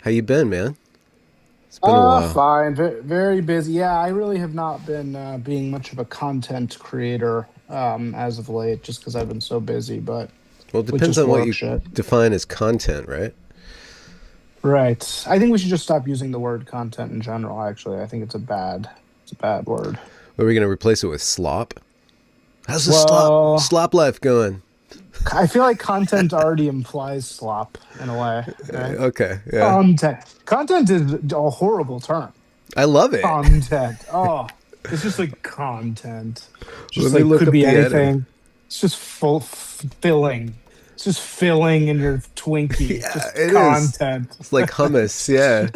How you been, man? It's been a while. Fine. Very busy. Yeah, I really have not been being much of a content creator as of late, just because I've been so busy. But Well, it with depends just on what work you shit. define as content, right? Right. I think we should just stop using the word content in general. Actually, I think it's a bad word. Are we gonna replace it with slop? How's the Well, slop life going? I feel like content already implies slop in a way, right? Okay, yeah, Content is a horrible term. I love it. Content. Oh, it's just like content. Let Just me like look could up be the edit. anything. It's just filling. It's just filling in your Twinkie. Yeah, Just it is. content. It's like hummus. Yeah.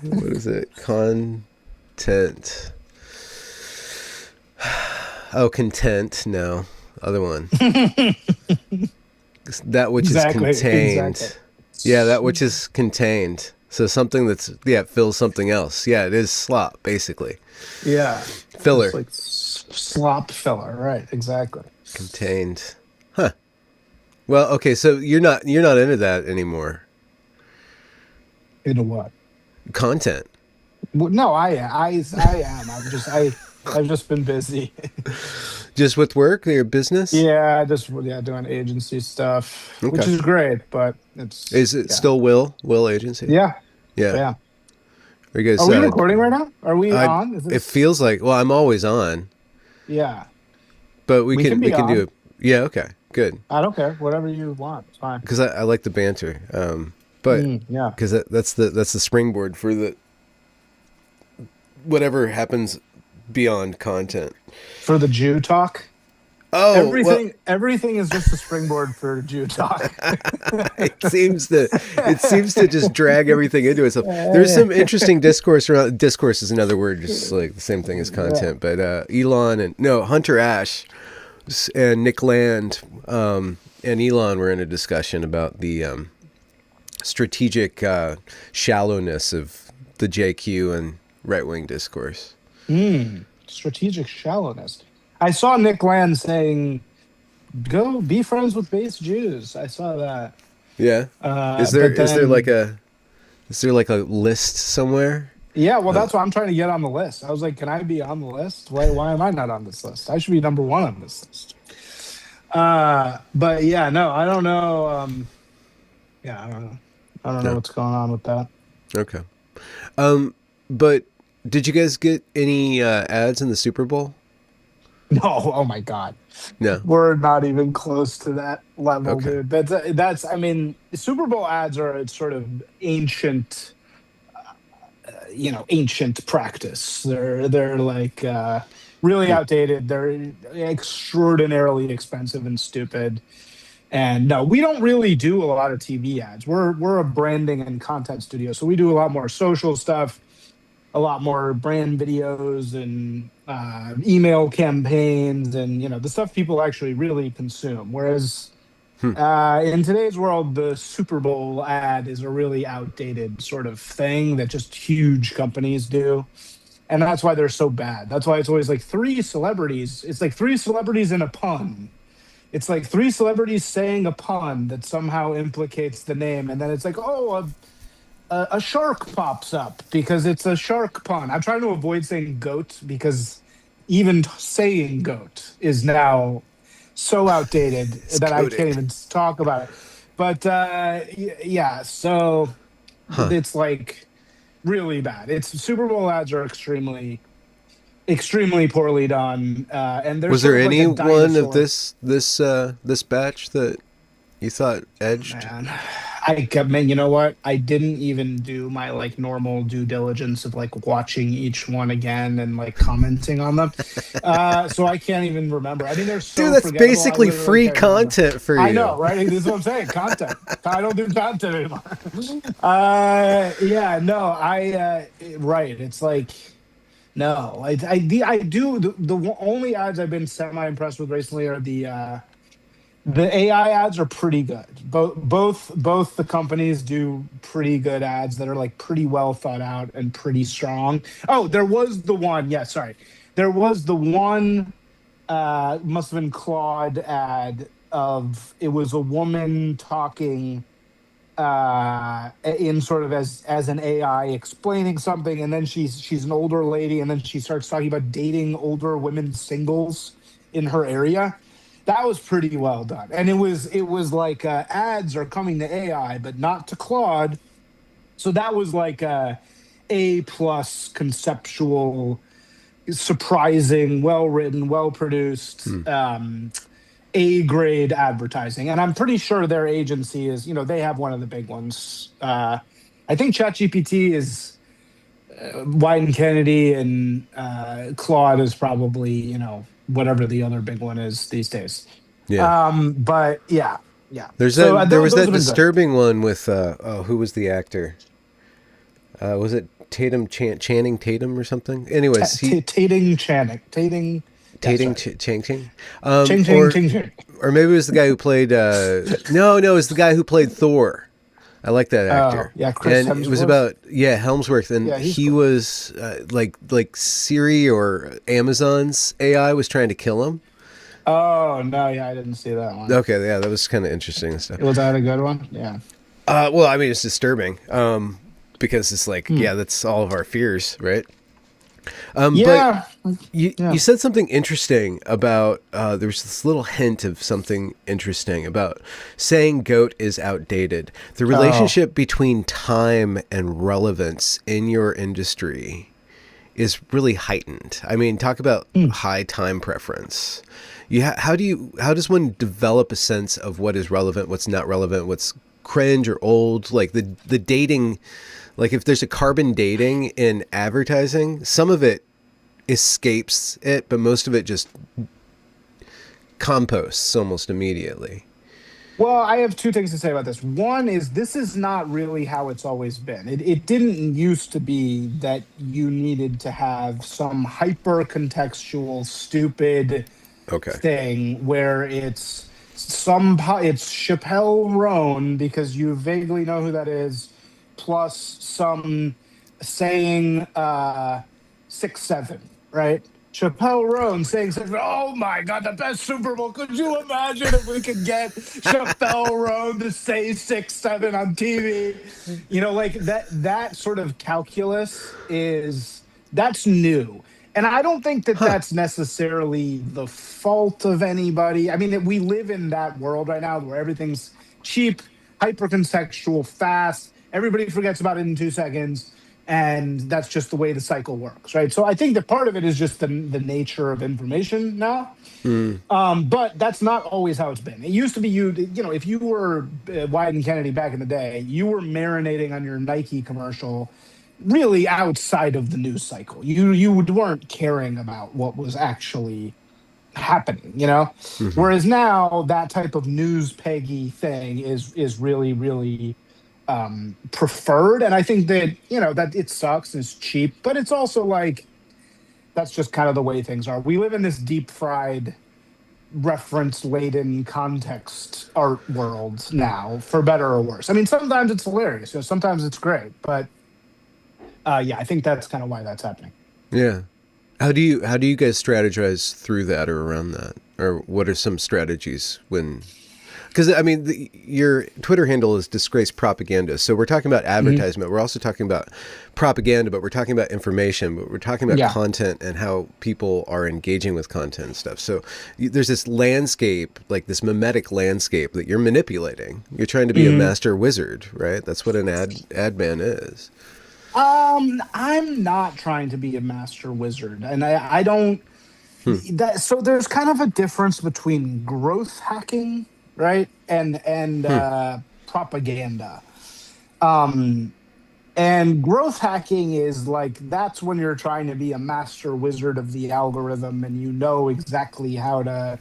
What is it? Content. Oh, content. No, other one. That which is Exactly. contained. Yeah, that which is contained. So something that's fills something else. Yeah, it is slop basically. Yeah. Just Filler. like slop filler. Right. Exactly. Contained. Huh. Well, okay, so you're not into that anymore. Into what? Content. Well, no, I am. I've just been busy. Just with work, your business? Yeah, just yeah, doing agency stuff, which Okay. is great, but it's Is it yeah. still Will Agency? Yeah. Yeah. Yeah. Are you Are guys we recording right now? Are we I on? Is it this? feels like, well, I'm always on, Yeah. but we We can can we be can do on. it. Yeah, okay. Good. I don't care. Whatever you want. It's fine. Cuz I like the banter. But Yeah. cuz that's the springboard for the whatever happens beyond content. For the Jew talk. Oh, well, Everything is just a springboard for Jew talk. it seems to just drag everything into itself. There's some interesting discourse around. Discourse is another word, just like the same thing as Yeah. content. But Elon and no Hunter Ash and Nick Land and Elon were in a discussion about the strategic shallowness of the JQ and right wing discourse. Strategic shallowness. I saw Nick Land saying, "Go be friends with base Jews." I saw that. Yeah, But like then a list somewhere? yeah, well, Uh, that's why I'm trying to get on the list. I was like, can I be on the list? Why am I not on this list? I should be number one on this list. But yeah, no, I don't know. Yeah, I don't know. I don't know no, what's going on with that. okay. But did you guys get any ads in the Super Bowl? No, oh my God. No. We're not even close to that level, Okay. dude. I mean, Super Bowl ads are a sort of ancient, ancient practice. They're like really Hmm. outdated. They're extraordinarily expensive and stupid. And no, we don't really do a lot of TV ads. We're a branding and content studio, so we do a lot more social stuff, a lot more brand videos and email campaigns, and the stuff people actually really consume. Whereas Hmm. in today's world, the Super Bowl ad is a really outdated sort of thing that just huge companies do. And that's why they're so bad. That's why it's always like three celebrities. It's like three celebrities in a pun. It's like three celebrities saying a pun that somehow implicates the name. And then it's like, oh, a shark pops up because it's a shark pun. I'm trying to avoid saying goat because even saying goat is now so outdated It's that I can't coded. even talk about it. But yeah, so Huh. it's like really bad. It's Super Bowl ads are extremely poorly done, and they're Was sort there of like a any one of dinosaur. this batch that you thought edged? Man, man, you know what? I didn't even do my like normal due diligence of like watching each one again and like commenting on them. So I can't even remember. I mean, they're Dude, so that's forgettable. I basically literally free can't remember. content for I you. know, right? This is what I'm saying. Content. I don't do content anymore. Yeah, no, right. It's like no, I do the only ads I've been semi impressed with recently are the AI ads are pretty good. Both the companies do pretty good ads that are like pretty well thought out and pretty strong. Oh, there was the one. Yeah, sorry. There was the one must have been Claude ad of it was a woman talking in sort of as an AI explaining something, and then she's an older lady, and then she starts talking about dating older women singles in her area. That was pretty well done, and it was like ads are coming to AI, but not to Claude. So that was like A plus conceptual, surprising, well written, well produced. Hmm. A grade advertising. And I'm pretty sure their agency is, they have one of the big ones. I think ChatGPT is Wyden Kennedy, and Claude is probably, whatever the other big one is these days. Yeah. But yeah, yeah. There's So that. There was those that have been good. disturbing one with oh, who was the actor? Was it Channing Tatum or something? Anyways, he Tating Channing. Tating. Yeah, Tating sorry. Chang Ching, Ching, ching, or ching, ching. maybe it was the guy who played. No, it's the guy who played Thor. I like that Oh, actor. yeah. Chris And it was Hemsworth. about, yeah, Helmsworth, and Yeah, he's he cool. was like Siri or Amazon's AI was trying to kill him. Oh, no. Yeah, I didn't see that one. Okay, yeah, that was kind of interesting and stuff. Was that a good one? Yeah. Well, I mean, it's disturbing because it's like, Hmm. yeah, that's all of our fears, right? But Yeah. you Yeah. said something interesting about there was this little hint of something interesting about saying goat is outdated. The Oh, relationship between time and relevance in your industry is really heightened. I mean, talk about hmm. high time preference. How does one develop a sense of what is relevant, what's not relevant, what's cringe or old? Like the dating, like if there's a carbon dating in advertising, some of it escapes it, but most of it just composts almost immediately. Well, I have two things to say about this. One is this is not really how it's always been. It didn't used to be that you needed to have some hyper contextual, stupid Okay. thing where it's Chappelle Roan because you vaguely know who that is, plus some saying 6-7, right? Chappelle Roan saying something. Oh my God, the best Super Bowl. Could you imagine if we could get Chappelle Roan to say 6-7 on TV? Like that sort of calculus that's new. And I don't think that Huh. that's necessarily the fault of anybody. I mean, we live in that world right now where everything's cheap, hypercontextual, fast. Everybody forgets about it in 2 seconds. And that's just the way the cycle works, right? So I think that part of it is just the nature of information now. Mm, But that's not always how it's been. It used to be if you were Wyden Kennedy back in the day, you were marinating on your Nike commercial really outside of the news cycle. You weren't caring about what was actually happening. hmm. Whereas now that type of news peggy thing is really, really preferred. And I think that, that it sucks and it's cheap, but it's also like that's just kind of the way things are. We live in this deep fried reference laden context art world now, for better or worse. I mean, sometimes it's hilarious, sometimes it's great, but yeah, I think that's kind of why that's happening. Yeah. How do you guys strategize through that or around that? Or what are some strategies when because I mean your Twitter handle is disgrace propaganda. So we're talking about Hmm. advertisement. We're also talking about propaganda, but we're talking about information, but we're talking about Yeah. content and how people are engaging with content and stuff. So there's this landscape, like this mimetic landscape that you're manipulating. You're trying to be a Hmm. master wizard, right? That's what an ad man is. I'm not trying to be a master wizard, and I don't Hmm. that. So there's kind of a difference between growth hacking, right, and Hmm. propaganda. Um, and growth hacking is like that's when you're trying to be a master wizard of the algorithm, and you know exactly how to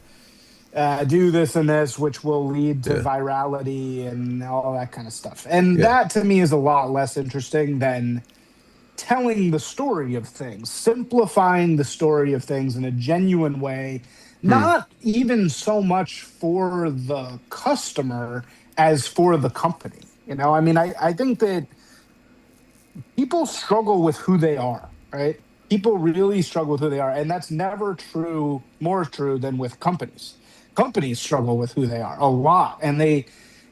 do this and this, which will lead to Yeah. virality and all that kind of stuff. And Yeah. that to me is a lot less interesting than telling the story of things, simplifying the story of things in a genuine way, Hmm. not even so much for the customer as for the company. I mean, I think that people struggle with who they are, right? People really struggle with who they are. And that's never more true than with companies. Companies struggle with who they are a lot. And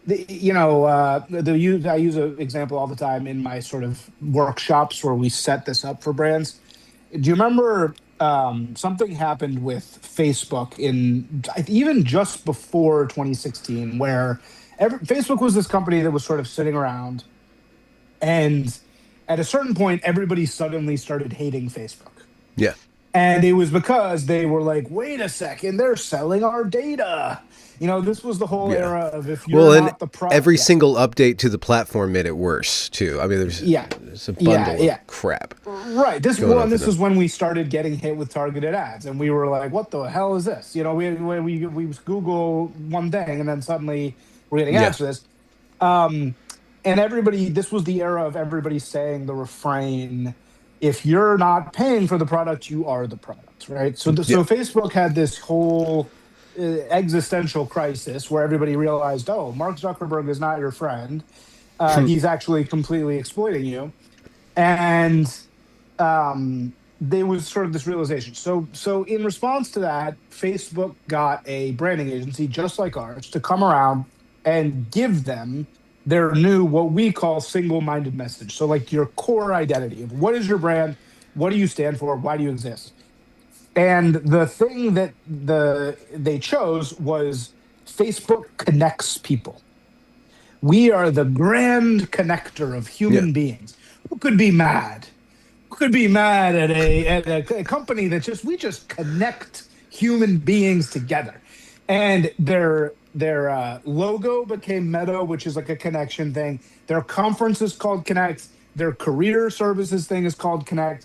I use an example all the time in my sort of workshops where we set this up for brands. Do you remember something happened with Facebook in even just before 2016, where Facebook was this company that was sort of sitting around, and at a certain point, everybody suddenly started hating Facebook. Yeah. And it was because they were like, wait a second, they're selling our data. This was the whole Yeah. era of if you're Well, and not the product. every Yeah. single update to the platform made it worse too. I mean, Yeah. there's a Yeah. bundle of Yeah. crap Right. This going on one. for This them. was when we started getting hit with targeted ads, and we were like, "What the hell is this?" We Google one thing, and then suddenly we're getting Yeah. ads for this. Um, and everybody. This was the era of everybody saying the refrain: "If you're not paying for the product, you are the product." Right. Yeah. So Facebook had this whole existential crisis where everybody realized, "Oh, Mark Zuckerberg is not your friend. He's actually completely exploiting you." And there was sort of this realization. So in response to that, Facebook got a branding agency just like ours to come around and give them their new what we call single-minded message. So like your core identity of what is your brand, what do you stand for, why do you exist? And the thing that they chose was Facebook connects people. We are the grand connector of Yeah. human beings. Who could be mad? Could be mad at a company that we just connect human beings together, and their logo became Meta, which is like a connection thing. Their conference is called Connect. Their career services thing is called Connect.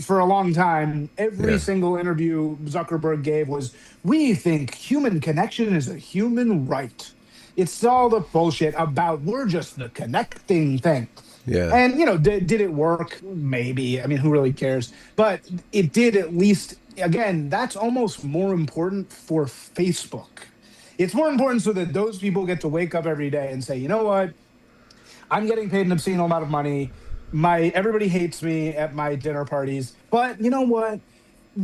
For a long time, every Yeah. single interview Zuckerberg gave was, "We think human connection is a human right." It's all the bullshit about we're just the connecting thing. Yeah. And did it work? Maybe. I mean, who really cares? But it did at least. Again, that's almost more important for Facebook. It's more important so that those people get to wake up every day and say, you know what? I'm getting paid an obscene amount of money. My everybody hates me at my dinner parties, but you know what?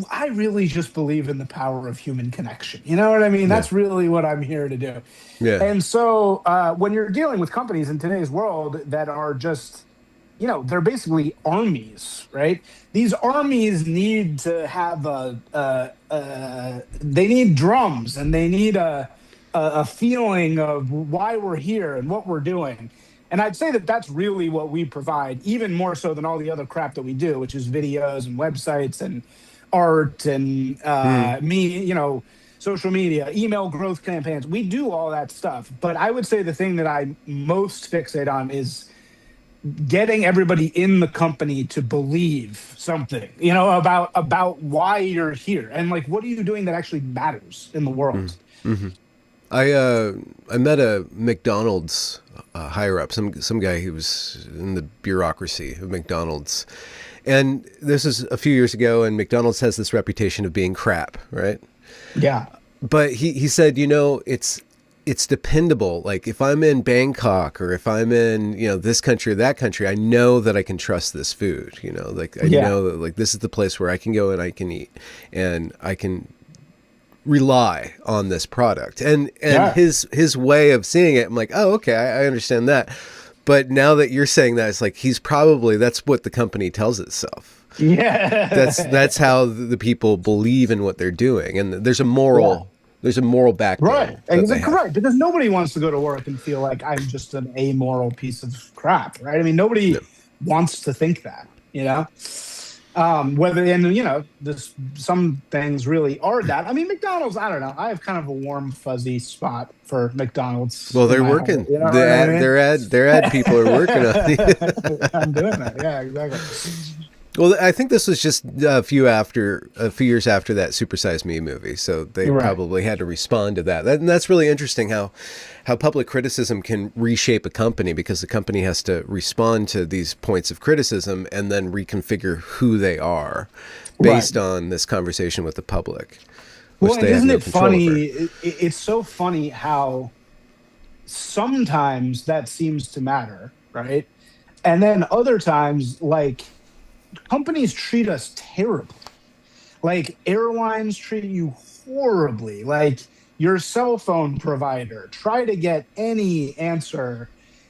I really just believe in the power of human connection. You know what I mean? Yeah. That's really what I'm here to do. Yeah. And so when you're dealing with companies in today's world that are just, they're basically armies, right? These armies need to have they need drums, and they need a feeling of why we're here and what we're doing. And I'd say that that's really what we provide, even more so than all the other crap that we do, which is videos and websites and art and Mhm. social media, email growth campaigns. We do all that stuff. But I would say the thing that I most fixate on is getting everybody in the company to believe something, about why you're here and like what are you doing that actually matters in the world. Mhm. I met a McDonald's higher up, some guy who was in the bureaucracy of McDonald's, and this is a few years ago. And McDonald's has this reputation of being crap, right? Yeah. But he said, it's dependable. Like if I'm in Bangkok or if I'm in, this country or that country, I know that I can trust this food. Like I Yeah. know that like this is the place where I can go and I can eat and I can rely on this product. And Yeah. his way of seeing it, I'm like, oh, okay, I understand that. But now that you're saying that, it's like that's what the company tells itself. Yeah. That's how the people believe in what they're doing, and Yeah. there's a moral backbone Right. that they Exactly. have. Right. Because nobody wants to go to work and feel like I'm just an amoral piece of crap. Right. I mean, No. nobody wants to think that. Whether, and, this, some things really are that. I mean, McDonald's, I don't know. I have kind of a warm, fuzzy spot for McDonald's Well, in they're my heart. working. You know what I mean? Their ad people are working on it. I'm doing that. Yeah, exactly. Well, I think this was just a few years after that Super Size Me movie, so they You're right. probably had to respond to that. And that's really interesting how public criticism can reshape a company, because the company has to respond to these points of criticism and then reconfigure who they are Right. based on this conversation with the public, Well, which and they have isn't no it control funny? over. It's so funny how sometimes that seems to matter, right? And then other times, like companies treat us terribly. Like airlines treat you horribly. Like your cell phone provider, try to get any answer.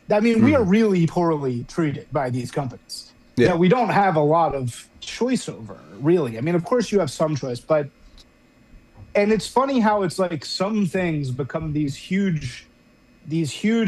I mean, we are Mm. really poorly treated by these companies Yeah. that we don't have a lot of choice over, really. I mean, of course you have some choice, but and it's funny how it's like some things become these huge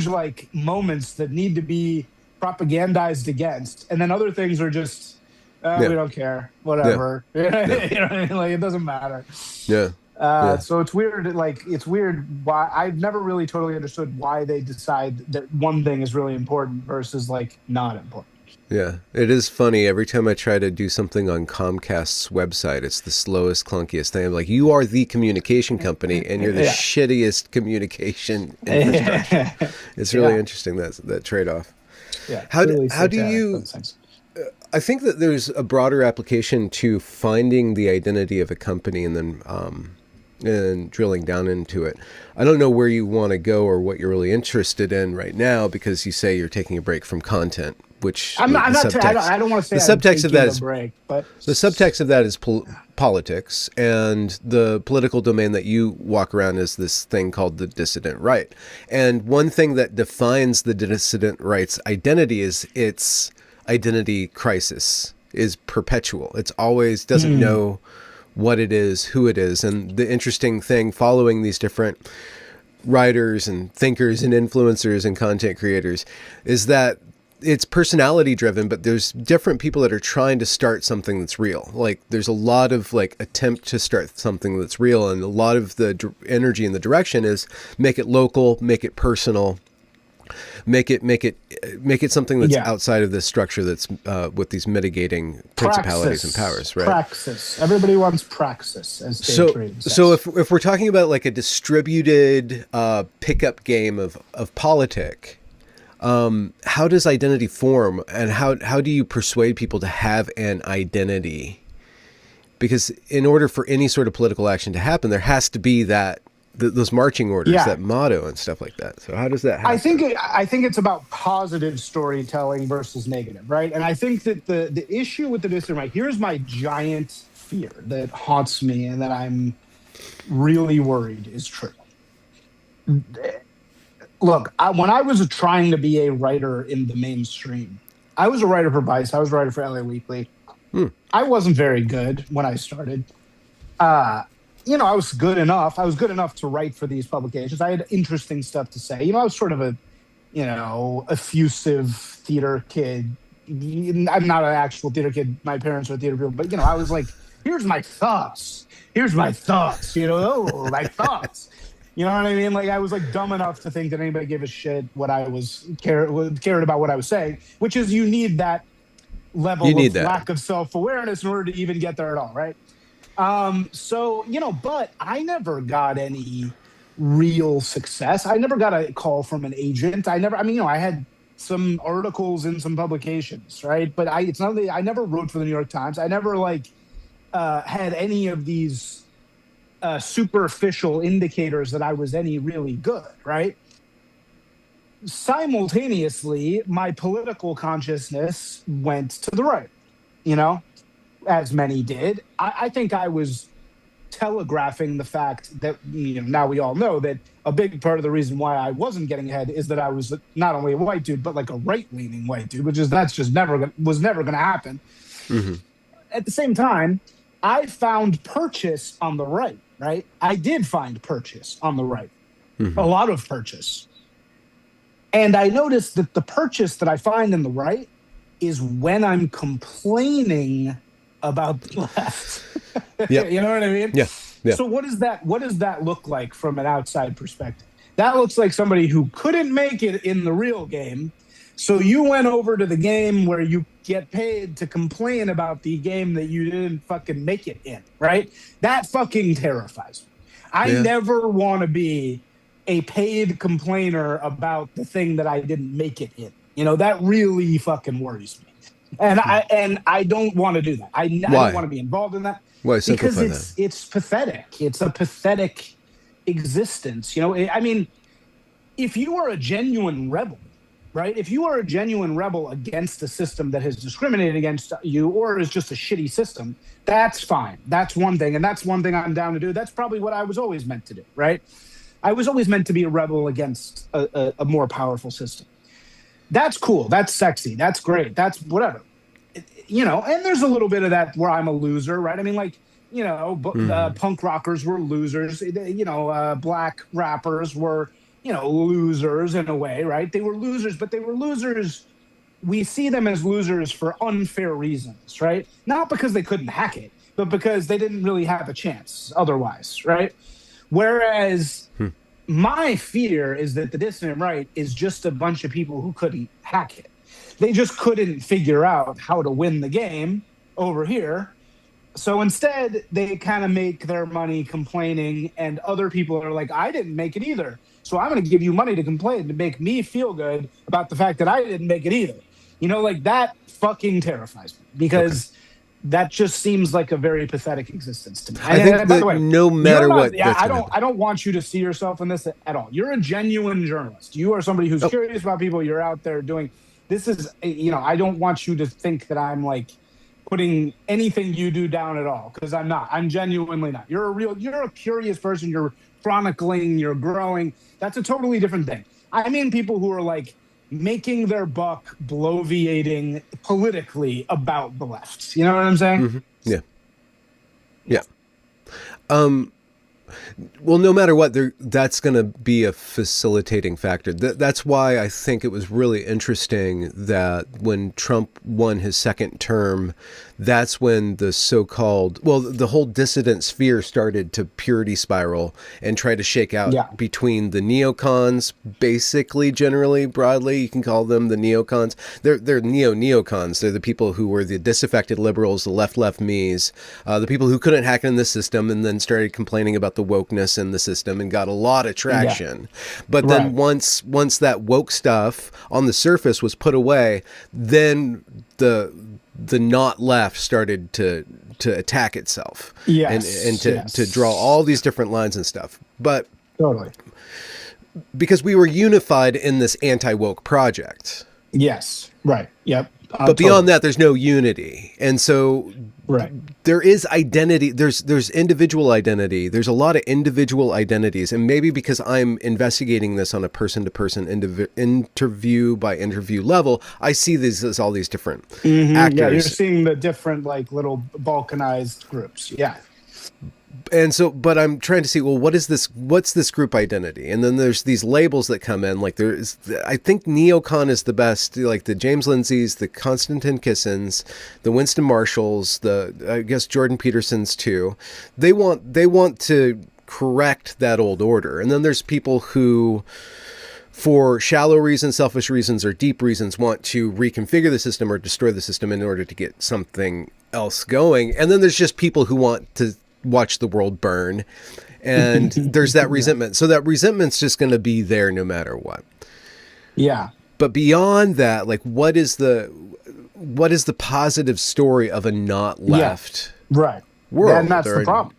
like moments that need to be propagandized against, and then other things are just Yeah. we don't care, Yeah. whatever. You know Yeah. what I mean? Like it doesn't matter. Yeah. Yeah. So it's weird. Like it's weird why I've never really totally understood why they decide that one thing is really important versus like not important. Yeah, it is funny. Every time I try to do something on Comcast's website, it's the slowest, clunkiest thing. I'm like, you are the communication company, and you're the Yeah. shittiest communication infrastructure. Yeah. It's really interesting that trade off. Yeah. How do, Really how do satanic you? those things. I think that there's a broader application to finding the identity of a company and then and drilling down into it. I don't know where you want to go or what you're really interested in right now because you say you're taking a break from content, which I'm not. I don't want to say the I'm subtext of taking that a is break, but the subtext of that is politics, and the political domain that you walk around is this thing called the dissident right. And one thing that defines the dissident right's identity is its identity crisis is perpetual. It's always doesn't know what it is, who it is. And the interesting thing following these different writers and thinkers and influencers and content creators is that it's personality driven, but there's different people that are trying to start something that's real. Like there's a lot of like attempt to start something that's real, and a lot of the energy and the direction is make it local, make it personal, make it something that's yeah. outside of this structure that's with these mitigating principalities and powers, right? Praxis. Everybody wants praxis, as Dave So, Trade says. so if we're talking about like a distributed pickup game of politic, how does identity form, and how do you persuade people to have an identity? Because in order for any sort of political action to happen, there has to be that those marching orders, Yeah. that motto and stuff like that. So how does that happen? I think it's about positive storytelling versus negative, right? And I think that the issue with the dissident right, here's my giant fear that haunts me and that I'm really worried is true. Look, when I was trying to be a writer in the mainstream, I was a writer for Vice. I was a writer for LA Weekly. I wasn't very good when I started. I was good enough. I was good enough to write for these publications. I had interesting stuff to say. I was sort of a, effusive theater kid. I'm not an actual theater kid. My parents are theater people, but I was like, here's my thoughts. Here's my thoughts. My thoughts. You know what I mean? Like I was like dumb enough to think that anybody gave a shit what I was cared about what I was saying, which is you need that level of lack of self-awareness in order to even get there at all, right? But I never got any real success. I never got a call from an agent. I had some articles in some publications, right? But it's not that I never wrote for the New York Times. I never had any of these superficial indicators that I was any really good, right? Simultaneously, my political consciousness went to the right, as many did. I think I was telegraphing the fact that, now we all know that a big part of the reason why I wasn't getting ahead is that I was not only a white dude, but like a right-leaning white dude, that's just never going to happen. Mm-hmm. At the same time, I found purchase on the right? I did find purchase on the right, a lot of purchase. And I noticed that the purchase that I find in the right is when I'm complaining about the left. Yep. You know what I mean? Yeah. Yeah. So what does that look like from an outside perspective? That looks like somebody who couldn't make it in the real game. So you went over to the game where you get paid to complain about the game that you didn't fucking make it in, right? That fucking terrifies me. I never want to be a paid complainer about the thing that I didn't make it in. That really fucking worries me. And I don't want to do that. I don't want to be involved in that. Why? Because it's pathetic. It's a pathetic existence. If you are a genuine rebel, right? If you are a genuine rebel against a system that has discriminated against you or is just a shitty system, that's fine. That's one thing. And that's one thing I'm down to do. That's probably what I was always meant to do, right? I was always meant to be a rebel against a more powerful system. That's cool. That's sexy. That's great. That's whatever. And there's a little bit of that where I'm a loser, right? I mean, like, Mm. punk rockers were losers. Black rappers were, losers in a way, right? They were losers, but they were losers. We see them as losers for unfair reasons, right? Not because they couldn't hack it, but because they didn't really have a chance otherwise, right? Whereas Hmm. my fear is that the dissident right is just a bunch of people who couldn't hack it. They just couldn't figure out how to win the game over here. So instead, they kind of make their money complaining, and other people are like, I didn't make it either. So I'm going to give you money to complain to make me feel good about the fact that I didn't make it either. Like that fucking terrifies me Okay. because that just seems like a very pathetic existence to me. I think By the that way, no you're matter not. what, Yeah, that's gonna happen. I don't want you to see yourself in this at all. You're a genuine journalist. You are somebody who's Oh, curious about people. You're out there doing. This is. I don't want you to think that I'm like putting anything you do down at all because I'm not. I'm genuinely not. You're a curious person. You're chronicling. You're growing. That's a totally different thing. I mean, people who are like making their buck bloviating politically about the left. You know what I'm saying? yeah, Yeah. yeah. Um, Well, no matter what, that's going to be a facilitating factor. That's why I think it was really interesting that when Trump won his second term, that's when the so-called, well, the whole dissident sphere started to purity spiral and try to shake out Yeah. between the neocons, basically, generally, broadly, you can call them the neocons. They're neocons. They're the people who were the disaffected liberals, the left me's, the people who couldn't hack in the system and then started complaining about the wokeness in the system and got a lot of Yeah. traction. But then Right. once that woke stuff on the surface was put away, then the not left started to attack itself and Yes. to draw Yes. all these different lines and stuff. But Totally. because we were unified in this anti-woke project. Yes. Right. Yep. But beyond Totally. that, there's no unity. And so Right. there is identity. There's individual identity. There's a lot of individual identities. And maybe because I'm investigating this on a person-to-person interview by interview level, I see these as all these different Yeah. You're actors. seeing the different like little balkanized groups. Yeah. And so, but I'm trying to see, well, what's this group identity? And then there's these labels that come in, like I think neocon is the best, like the James Lindsay's, the Konstantin Kissins, the Winston Marshalls, I guess Jordan Peterson's too. They want to correct that old order. And then there's people who, for shallow reasons, selfish reasons, or deep reasons, want to reconfigure the system or destroy the system in order to get something else going. And then there's just people who want to watch the world burn. And there's that resentment. So that resentment's just going to be there no matter what. Yeah. But beyond that, like what is the positive story of a not left Right. world? And that's the problem.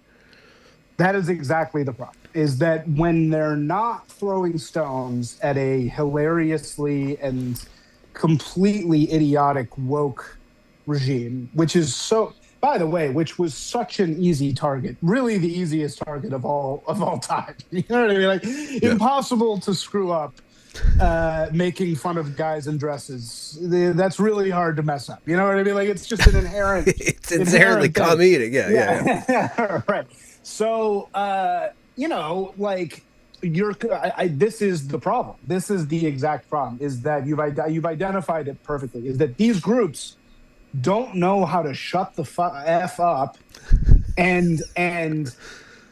That is exactly the problem. Is that when they're not throwing stones at a hilariously and completely idiotic woke regime, which is so, by the way, which was such an easy target, really the easiest target of all time. You know what I mean? Like impossible to screw up. Making fun of guys in dresses, that's really hard to mess up. You know what I mean? Like it's just an inherent. It's inherently comedic. Yeah. Right. So like this is the problem. This is the exact problem. Is that you've identified it perfectly? Is that these groups don't know how to shut the f up and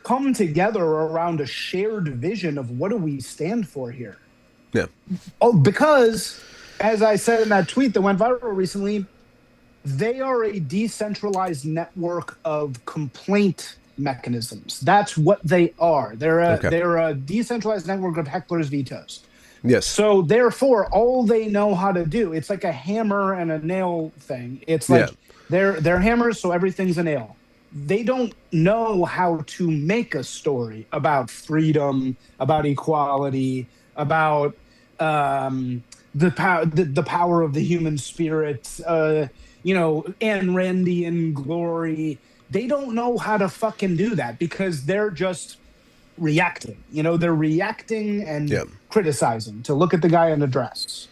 come together around a shared vision of what do we stand for here. Yeah. Oh, because as I said in that tweet that went viral recently, they are a decentralized network of complaint mechanisms. That's what they are. They're a decentralized network of hecklers' vetoes. Yes. So therefore, all they know how to do, it's like a hammer and a nail thing. It's like they're hammers, so everything's a nail. They don't know how to make a story about freedom, about equality, about the power of the human spirit, Ayn Randian glory. They don't know how to fucking do that because they're just reacting. They're reacting and Yeah. criticizing to look at the guy in the dress.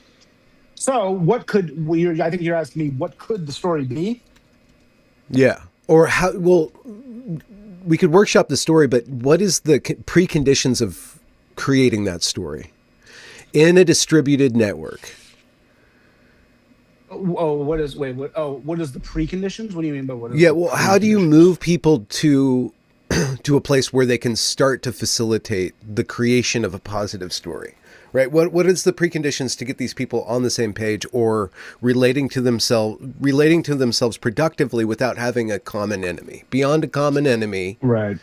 So what could we? I think you're asking me, what could the story be? Yeah. Or how? Well, we could workshop the story, but what is the preconditions of creating that story in a distributed network? Oh, what is wait? What? Oh, what is the preconditions? What do you mean by what? Is Yeah. the Well, how do you preconditions? move people to to a place where they can start to facilitate the creation of a positive story? Right. What is the preconditions to get these people on the same page or relating to themselves productively without having a common enemy? Beyond a common enemy. Right.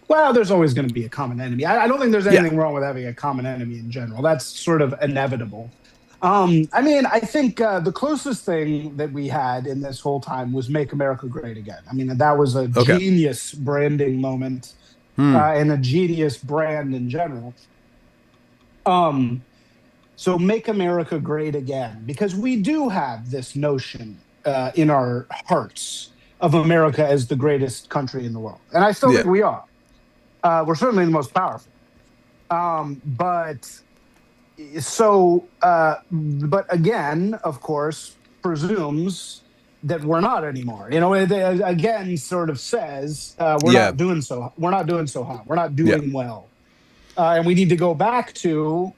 Well, there's always going to be a common enemy. I don't think there's Yeah. anything wrong with having a common enemy in general. That's sort of inevitable. I think the closest thing that we had in this whole time was "Make America Great Again." I mean, that was a Okay. genius branding moment and a genius brand in general. So "Make America Great Again," because we do have this notion in our hearts of America as the greatest country in the world, and I still Yeah. think we are. We're certainly the most powerful. But but again, of course, presumes that we're not anymore. It again sort of says we're Yeah. not doing so. We're not doing so hot. We're not Yeah. doing well, and we need to go back to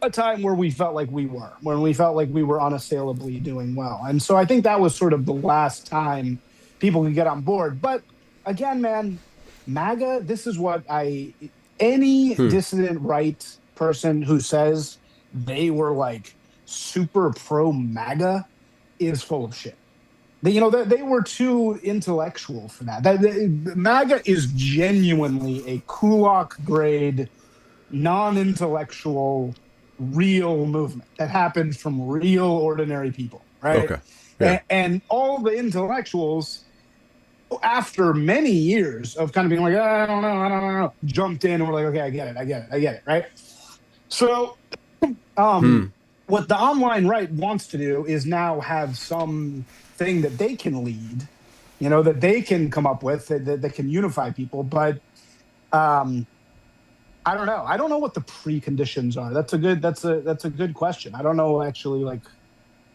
a time where we felt like we were, when we felt like we were unassailably doing well. And so I think that was sort of the last time people could get on board. But again, man, MAGA, this is what any dissident right person who says they were like super pro MAGA is full of shit. They were too intellectual for that. MAGA is genuinely a Kulak grade, non-intellectual, real movement that happens from real ordinary people, right? Okay. Yeah. And all the intellectuals, after many years of kind of being like, I don't know, jumped in and were like, okay, I get it, right? So what the online right wants to do is now have some thing that they can lead, that they can come up with that can unify people. But I don't know. I don't know what the preconditions are. That's a good question. I don't know actually. Like,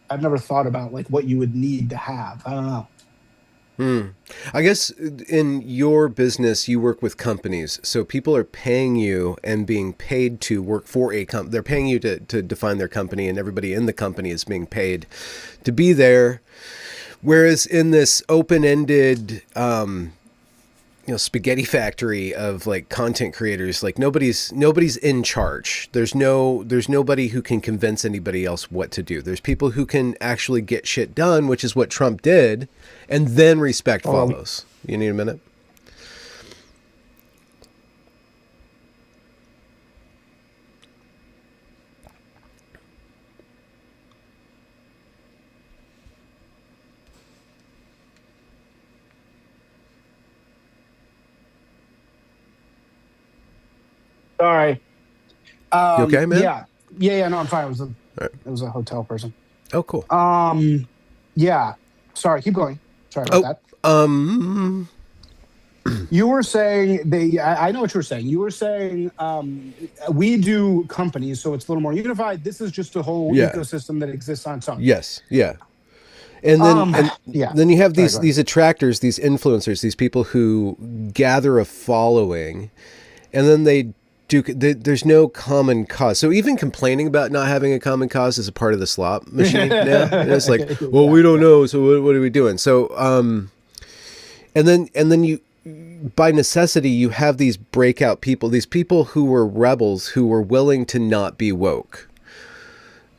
I've never thought about like what you would need to have. I don't know. I guess in your business, you work with companies. So people are paying you and being paid to work for a company. They're paying you to define their company, and everybody in the company is being paid to be there. Whereas in this open-ended, spaghetti factory of like content creators, like nobody's in charge. There's nobody who can convince anybody else what to do. There's people who can actually get shit done, which is what Trump did, and then respect follows. You need a minute? Sorry. You okay, man? Yeah. No, I'm fine. It right. was a hotel person. Oh, cool. Yeah. Sorry. Keep going. Sorry about that. You were saying I know what you were saying. You were saying we do companies, so it's a little more unified. This is just a whole ecosystem that exists on its own. Yes. Yeah. And then, then you have these attractors, these influencers, these people who gather a following, and then there's no common cause. So even complaining about not having a common cause is a part of the slot machine now. And it's like, well, we don't know, so what are we doing? So, and then you, by necessity, you have these breakout people, these people who were rebels, who were willing to not be woke.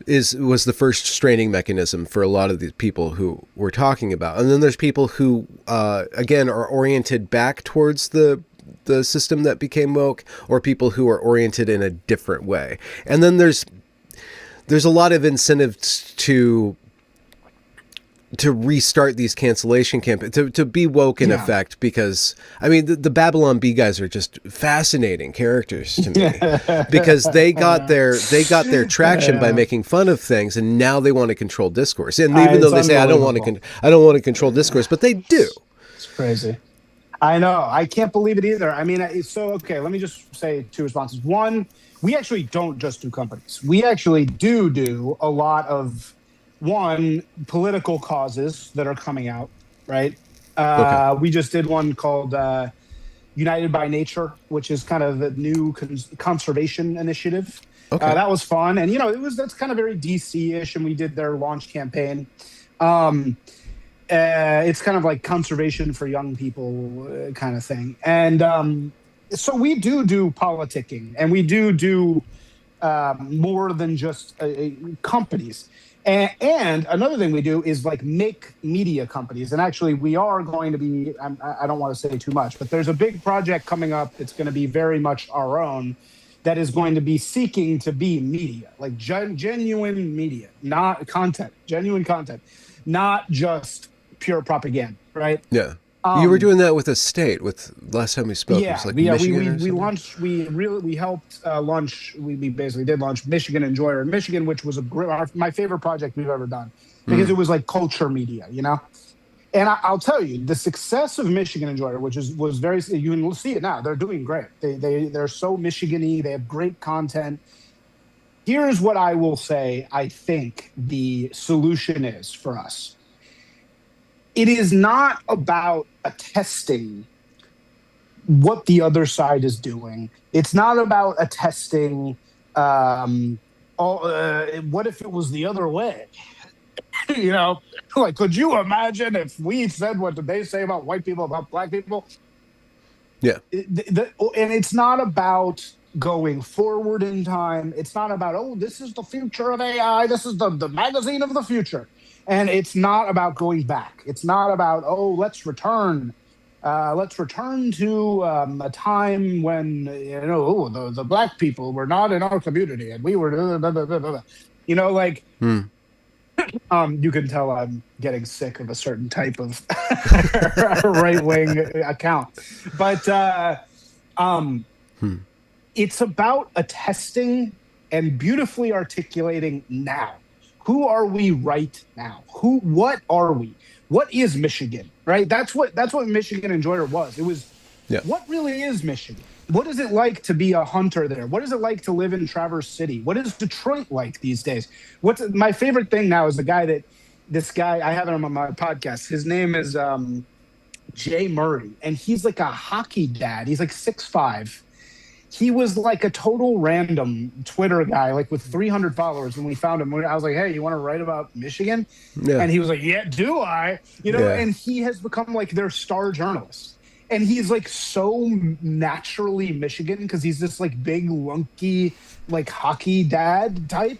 Was the first straining mechanism for a lot of these people who we're talking about. And then there's people who, again, are oriented back towards the system that became woke, or people who are oriented in a different way. And then there's a lot of incentives to restart these cancellation campaigns, to be woke in effect, because I mean the Babylon Bee guys are just fascinating characters to me because they got their traction by making fun of things, and now they want to control discourse. And even though they say I don't want to control discourse, but they do. It's crazy. I know. I can't believe it either. I mean, so okay, let me just say two responses. One, we actually don't just do companies. We actually do a lot of one political causes that are coming out, right? Okay. We just did one called United by Nature, which is kind of the new conservation initiative. Okay. That was fun, and that's kind of very DC-ish, and we did their launch campaign. Um, it's kind of like conservation for young people kind of thing, and so we do politicking, and we do more than just companies. And another thing we do is like make media companies. And actually, we are going to be, I don't want to say too much, but there's a big project coming up that's going to be very much our own that is going to be seeking to be media, like genuine media, not content, genuine content, not just pure propaganda, right? Yeah. You were Um, doing that with a state. With last time we spoke, it was yeah, like yeah, Michigan or we something. launched. We helped launch. We basically did launch Michigan Enjoyer in Michigan, which was my favorite project we've ever done because Mm. it was like culture media, And I'll tell you, the success of Michigan Enjoyer, which was very, you can see it now. They're doing great. They're so Michigan-y. They have great content. Here's what I will say. I think the solution is for us. It is not about attesting what the other side is doing. It's not about attesting. What if it was the other way? you know, like, could you imagine if we said what did they say about white people, about black people? Yeah. And it's not about going forward in time. It's not about, oh, this is the future of AI. This is the magazine of the future. And it's not about going back. It's not about, oh, let's return. Let's return to a time when the black people were not in our community and we were blah, blah, blah, blah, blah. Like Mm. you can tell I'm getting sick of a certain type of right wing account, but um, Hmm. it's about attesting and beautifully articulating now. Who are we right now? What are we? What is Michigan? Right? That's what Michigan Enjoyer was. It was Yeah. what really is Michigan? What is it like to be a hunter there? What is it like to live in Traverse City? What is Detroit like these days? What's my favorite thing now is this guy, I have him on my podcast. His name is Jay Murray, and he's like a hockey dad. He's like 6'5". He was like a total random Twitter guy, like with 300 followers. When we found him, I was like, "Hey, you want to write about Michigan?" Yeah. And he was like, "Yeah, do I?" Yeah. And he has become like their star journalist. And he's like so naturally Michigan because he's this like big, lunky, like hockey dad type.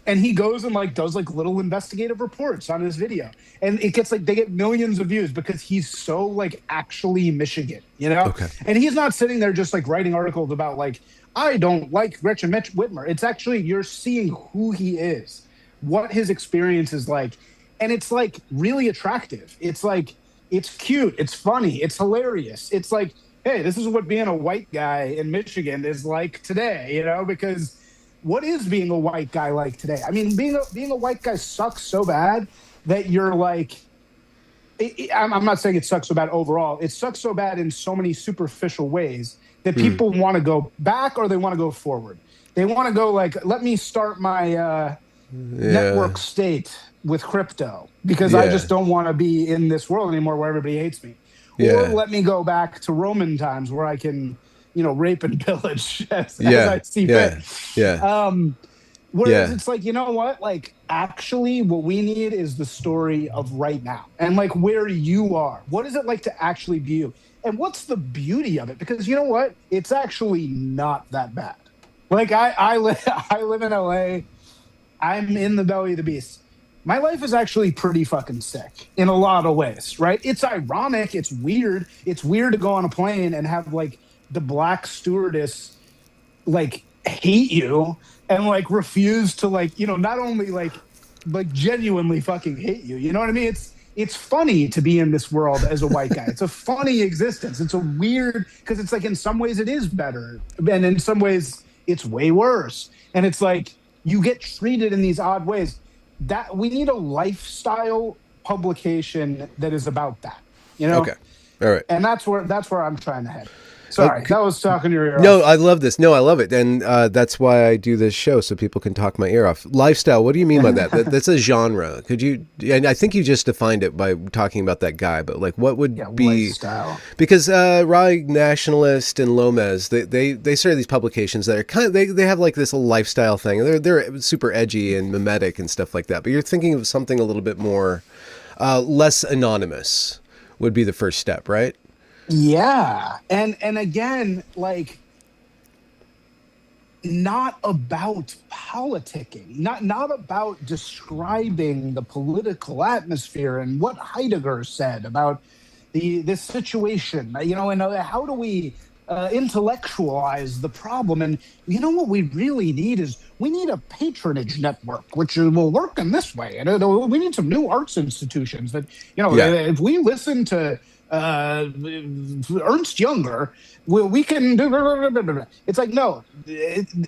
And he goes and like does like little investigative reports on his video. And it gets like they get millions of views because he's so like actually Michigan. Okay. And he's not sitting there just like writing articles about like, I don't like Gretchen Whitmer. It's actually you're seeing who he is, what his experience is like. And it's like really attractive. It's like, it's cute. It's funny. It's hilarious. It's like, hey, this is what being a white guy in Michigan is like today, because what is being a white guy like today? I mean, being a white guy sucks so bad that you're like, I'm not saying it sucks so bad overall. It sucks so bad in so many superficial ways that Mm. people want to go back or they want to go forward. They want to go like, let me start my Yeah. network state with crypto because I Yeah. just don't want to be in this world anymore where everybody hates me. Or Yeah. let me go back to Roman times where I can, rape and pillage as Yeah. I see fit. Yeah. Yeah. Um, Whereas Yeah. it's like, you know what? Like, actually, what we need is the story of right now and like where you are. What is it like to actually be you? And what's the beauty of it? Because you know what? It's actually not that bad. Like, I live in LA. I'm in the belly of the beast. My life is actually pretty fucking sick in a lot of ways, right? It's ironic. It's weird. It's weird to go on a plane and have like the black stewardess like hate you and like refuse to like not only like genuinely fucking hate you. You know what I mean? It's funny to be in this world as a white guy. It's a funny existence. It's a weird because it's like in some ways it is better and in some ways it's way worse. And it's like you get treated in these odd ways. That we need a lifestyle publication that is about that. Okay. All right. And that's where I'm trying to head. Sorry, Okay. that was talking your ear No, off. I love this. No, I love it, and that's why I do this show so people can talk my ear off. Lifestyle. What do you mean by that? That's a genre. Could you? And I think you just defined it by talking about that guy. But like, what Yeah, would be? lifestyle. Because Rye Nationalist and Lomez, they started these publications that are kind of they have like this lifestyle thing. They're super edgy and mimetic and stuff like that. But you're thinking of something a little bit more less anonymous would be the first step, right? Yeah. And again, like, not about politicking, not about describing the political atmosphere and what Heidegger said about the this situation, and how do we intellectualize the problem. And what we really need is we need a patronage network, which will work in this way. And we need some new arts institutions that, Yeah. if we listen to Ernst Younger, we can do. It's like, no,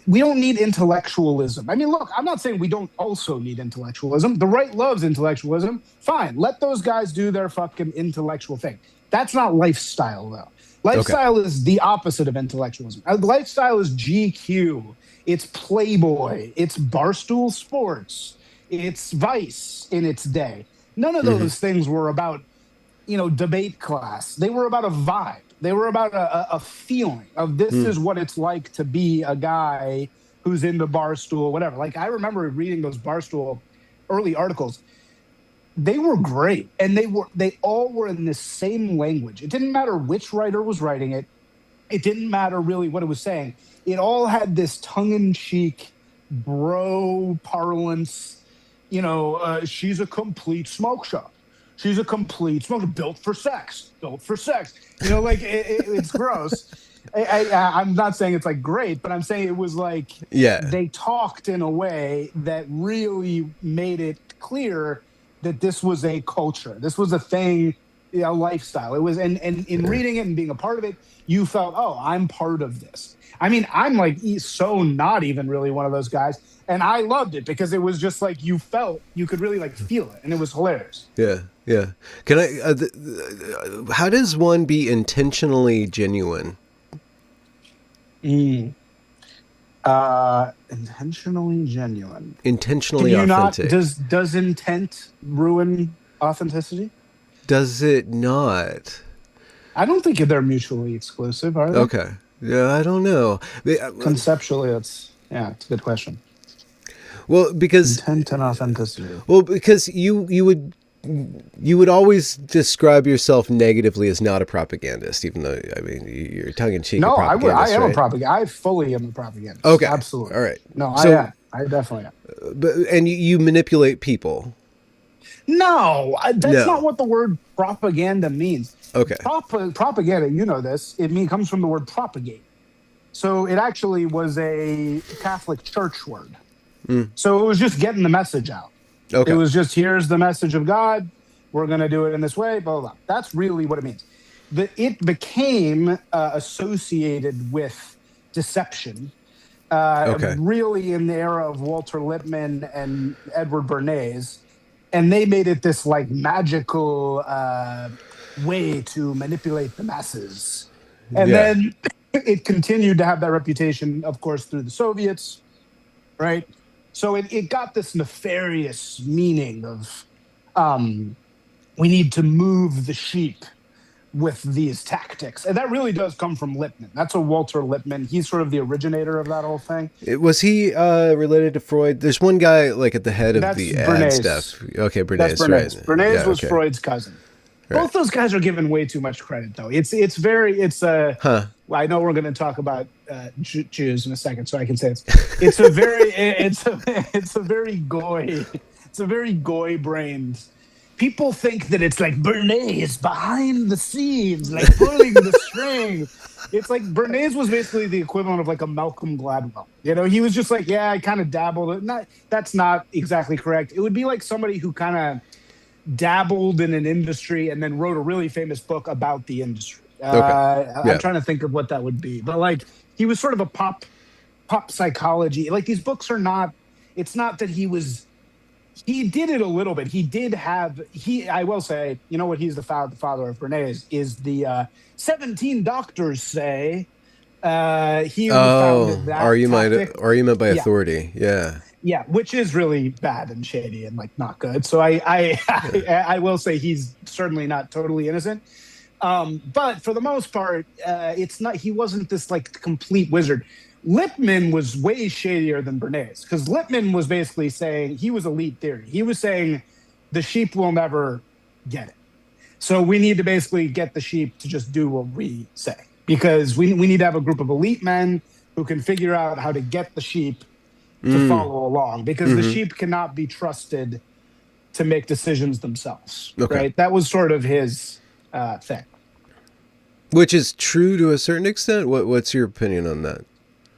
we don't need intellectualism. I mean, look, I'm not saying we don't also need intellectualism. The right loves intellectualism. Fine, let those guys do their fucking intellectual thing. That's not lifestyle, though. Okay. Lifestyle is the opposite of intellectualism. Lifestyle is GQ. It's Playboy. It's Barstool Sports. It's Vice in its day. None of Hmm. those things were about debate class. They were about a vibe. They were about a feeling of this Mm. is what it's like to be a guy who's into Barstool, whatever. Like, I remember reading those Barstool early articles. They were great. And they all were in the same language. It didn't matter which writer was writing it. It didn't matter really what it was saying. It all had this tongue-in-cheek bro parlance. She's a complete smoke shop. She's a complete smoker, built for sex, built for sex. Like, it's gross. I'm not saying it's like great, but I'm saying it was like Yeah. they talked in a way that really made it clear that this was a culture, this was a thing, a lifestyle. It was, and in reading it and being a part of it, you felt, oh, I'm part of this. I mean, I'm like so not even really one of those guys, and I loved it because it was just like you could really like feel it, and it was hilarious. Yeah. Yeah. Can I? How does one be intentionally genuine? Mm. Intentionally genuine. Can Intentionally you not? authentic? Does intent ruin authenticity? Does it not? I don't think they're mutually exclusive, are they? Okay. Yeah, I don't know. Conceptually, it's a good question. Well, because Intent and authenticity. because you would always describe yourself negatively as not a propagandist, even though I mean you're tongue in cheek a No, I would. I propagandist, am a right? propaganda. I fully am a propagandist. Okay. All Absolutely. right. No, I So, am. I definitely am. but and you manipulate people. No, that's not No. what the word propaganda means. Okay. Propaganda, you know this. Comes from the word propagate. So it actually was a Catholic Church word. Mm. So it was just getting the message out. It Okay. was just, here's the message of God. We're going to do it in this way. Blah, blah, blah. That's really what it means. It became associated with deception, Okay. really in the era of Walter Lippmann and Edward Bernays. And they made it this like magical way to manipulate the masses. And Yeah. then it continued to have that reputation, of course, through the Soviets, right? So it got this nefarious meaning of we need to move the sheep with these tactics. And that really does come from Lippmann. That's a Walter Lippmann. He's sort of the originator of that whole thing. Was he related to Freud? There's one guy like at the head of That's the ad Bernays. stuff. Okay, That's Bernays, right? Bernays. Bernays Yeah. was Okay. Freud's cousin. Right. Both those guys are given way too much credit, though. Huh. Well, I know we're going to talk about Jews in a second, so I can say it's it's a very it's a very goy brained. People think that it's like Bernays behind the scenes, like pulling the string. It's like Bernays was basically the equivalent of like a Malcolm Gladwell. He was just like, yeah, I kind of dabbled. Not That's not exactly correct. It would be like somebody who kind of dabbled in an industry and then wrote a really famous book about the industry. Okay. I'm Yeah. trying to think of what that would be, but like he was sort of a pop psychology. Like, these books are not. It's not that he was He did it a little bit. He did have he. I will say, you know what? He's the father of Bernays. Is the 17 doctors say he Oh, founded that tactic. argument by Yeah, authority. Yeah. yeah, which is really bad and shady and like not good. So Yeah. I will say he's certainly not totally innocent. But for the most part, it's not. He wasn't this like complete wizard. Lippmann was way shadier than Bernays because Lippmann was basically saying he was elite theory. He was saying the sheep will never get it. So we need to basically get the sheep to just do what we say because we need to have a group of elite men who can figure out how to get the sheep to Mm. follow along because the Hmm. sheep cannot be trusted to make decisions themselves. Okay. Right? That was sort of his thing. Which is true to a certain extent. What's your opinion on that?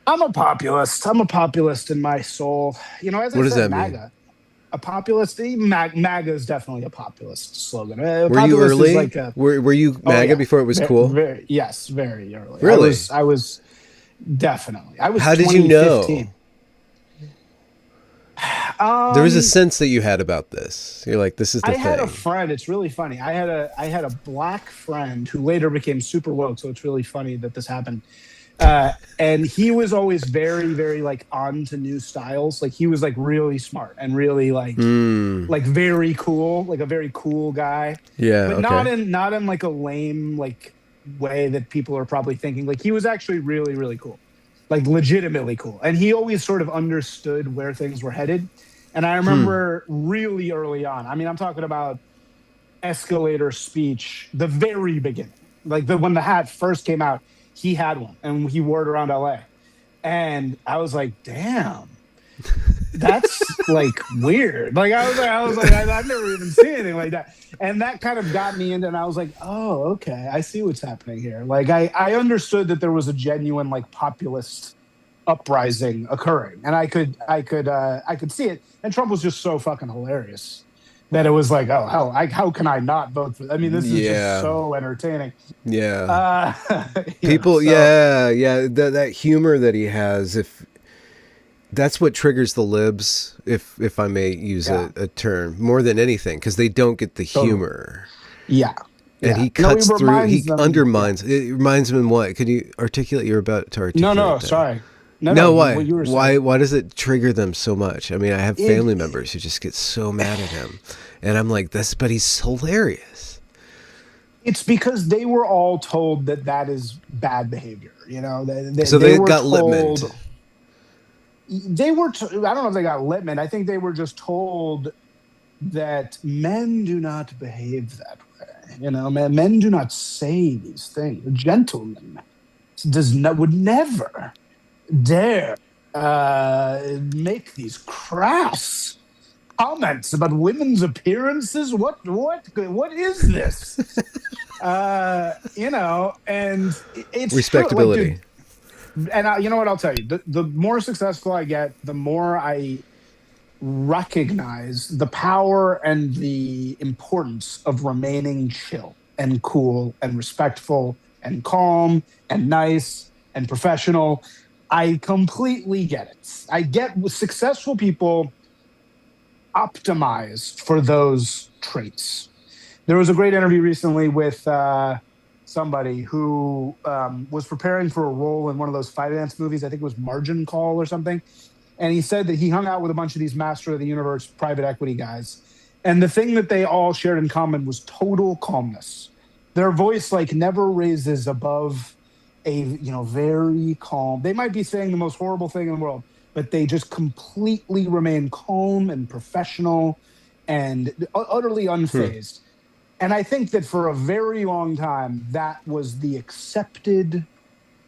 I'm a populist. I'm a populist in my soul. You know, as I What does said, that mean? MAGA. A populist. MAGA is definitely a populist slogan. A Were you populist is early? like a. Were you Oh MAGA yeah, before it was very, cool? very yes, very early. Really? I was definitely. I was How did you know? 2015. There was a Um, sense that you had about this. You're like, this is the I had a thing. friend. It's really funny. I had a black friend who later became super woke. So it's really funny that this happened. And he was always very, very like on to new styles. Like he was like really smart and really Hmm. like very cool, like a very cool guy, Yeah. but Okay. not in like a lame like way that people are probably thinking. Like he was actually really, really cool, like legitimately cool. And he always sort of understood where things were headed. And I Hmm. remember really early on. I mean, I'm talking about escalator speech, the very beginning, like the when the hat first came out, he had one and he wore it around LA. And I was like, damn, that's like weird. Like I've never even seen anything like that. And that kind of got me into, and I was like, oh, okay, I see what's happening here. Like I understood that there was a genuine like populist uprising occurring, and I could see it. And Trump was just so fucking hilarious that it was like, oh hell, how can I not vote for? I mean, this is just Yeah. so entertaining. Yeah. Uh, People. so Yeah. Yeah. That humor that he has. If that's what triggers the libs, if I may use yeah, a term, more than anything, because they don't get the totally, humor. yeah, And yeah. he No, he cuts through. He reminds them. Yeah. undermines. It reminds him in what? Could you articulate? You're about to No, articulate no, that. sorry. No, no. No, What why? you were Why? saying. Why does it trigger them so much? I mean, I have It. family members who just get so mad at him, and I'm like, "This," but he's hilarious. It's because they were all told that that is bad behavior. You know, So they they were got Lippmann. told. They were. I don't know if they got Lippmann. I think they were just told that men do not behave that way. You know, men do not say these things. A gentleman does not would never dare make these crass comments about women's appearances. What is this? You know, and it's true. Like, Respectability. dude, and you know what? I'll tell you. The more successful I get, the more I recognize the power and the importance of remaining chill and cool and respectful and calm and nice and professional. I completely get it. I get successful people optimize for those traits. There was a great interview recently with somebody who was preparing for a role in one of those finance movies. I think it was Margin Call or something. And he said that he hung out with a bunch of these master of the universe private equity guys. And the thing that they all shared in common was total calmness. Their voice like never raises above a, you know, very calm. They might be saying the most horrible thing in the world, but they just completely remain calm and professional and utterly Hmm. unfazed. And I think that for a very long time, that was the accepted,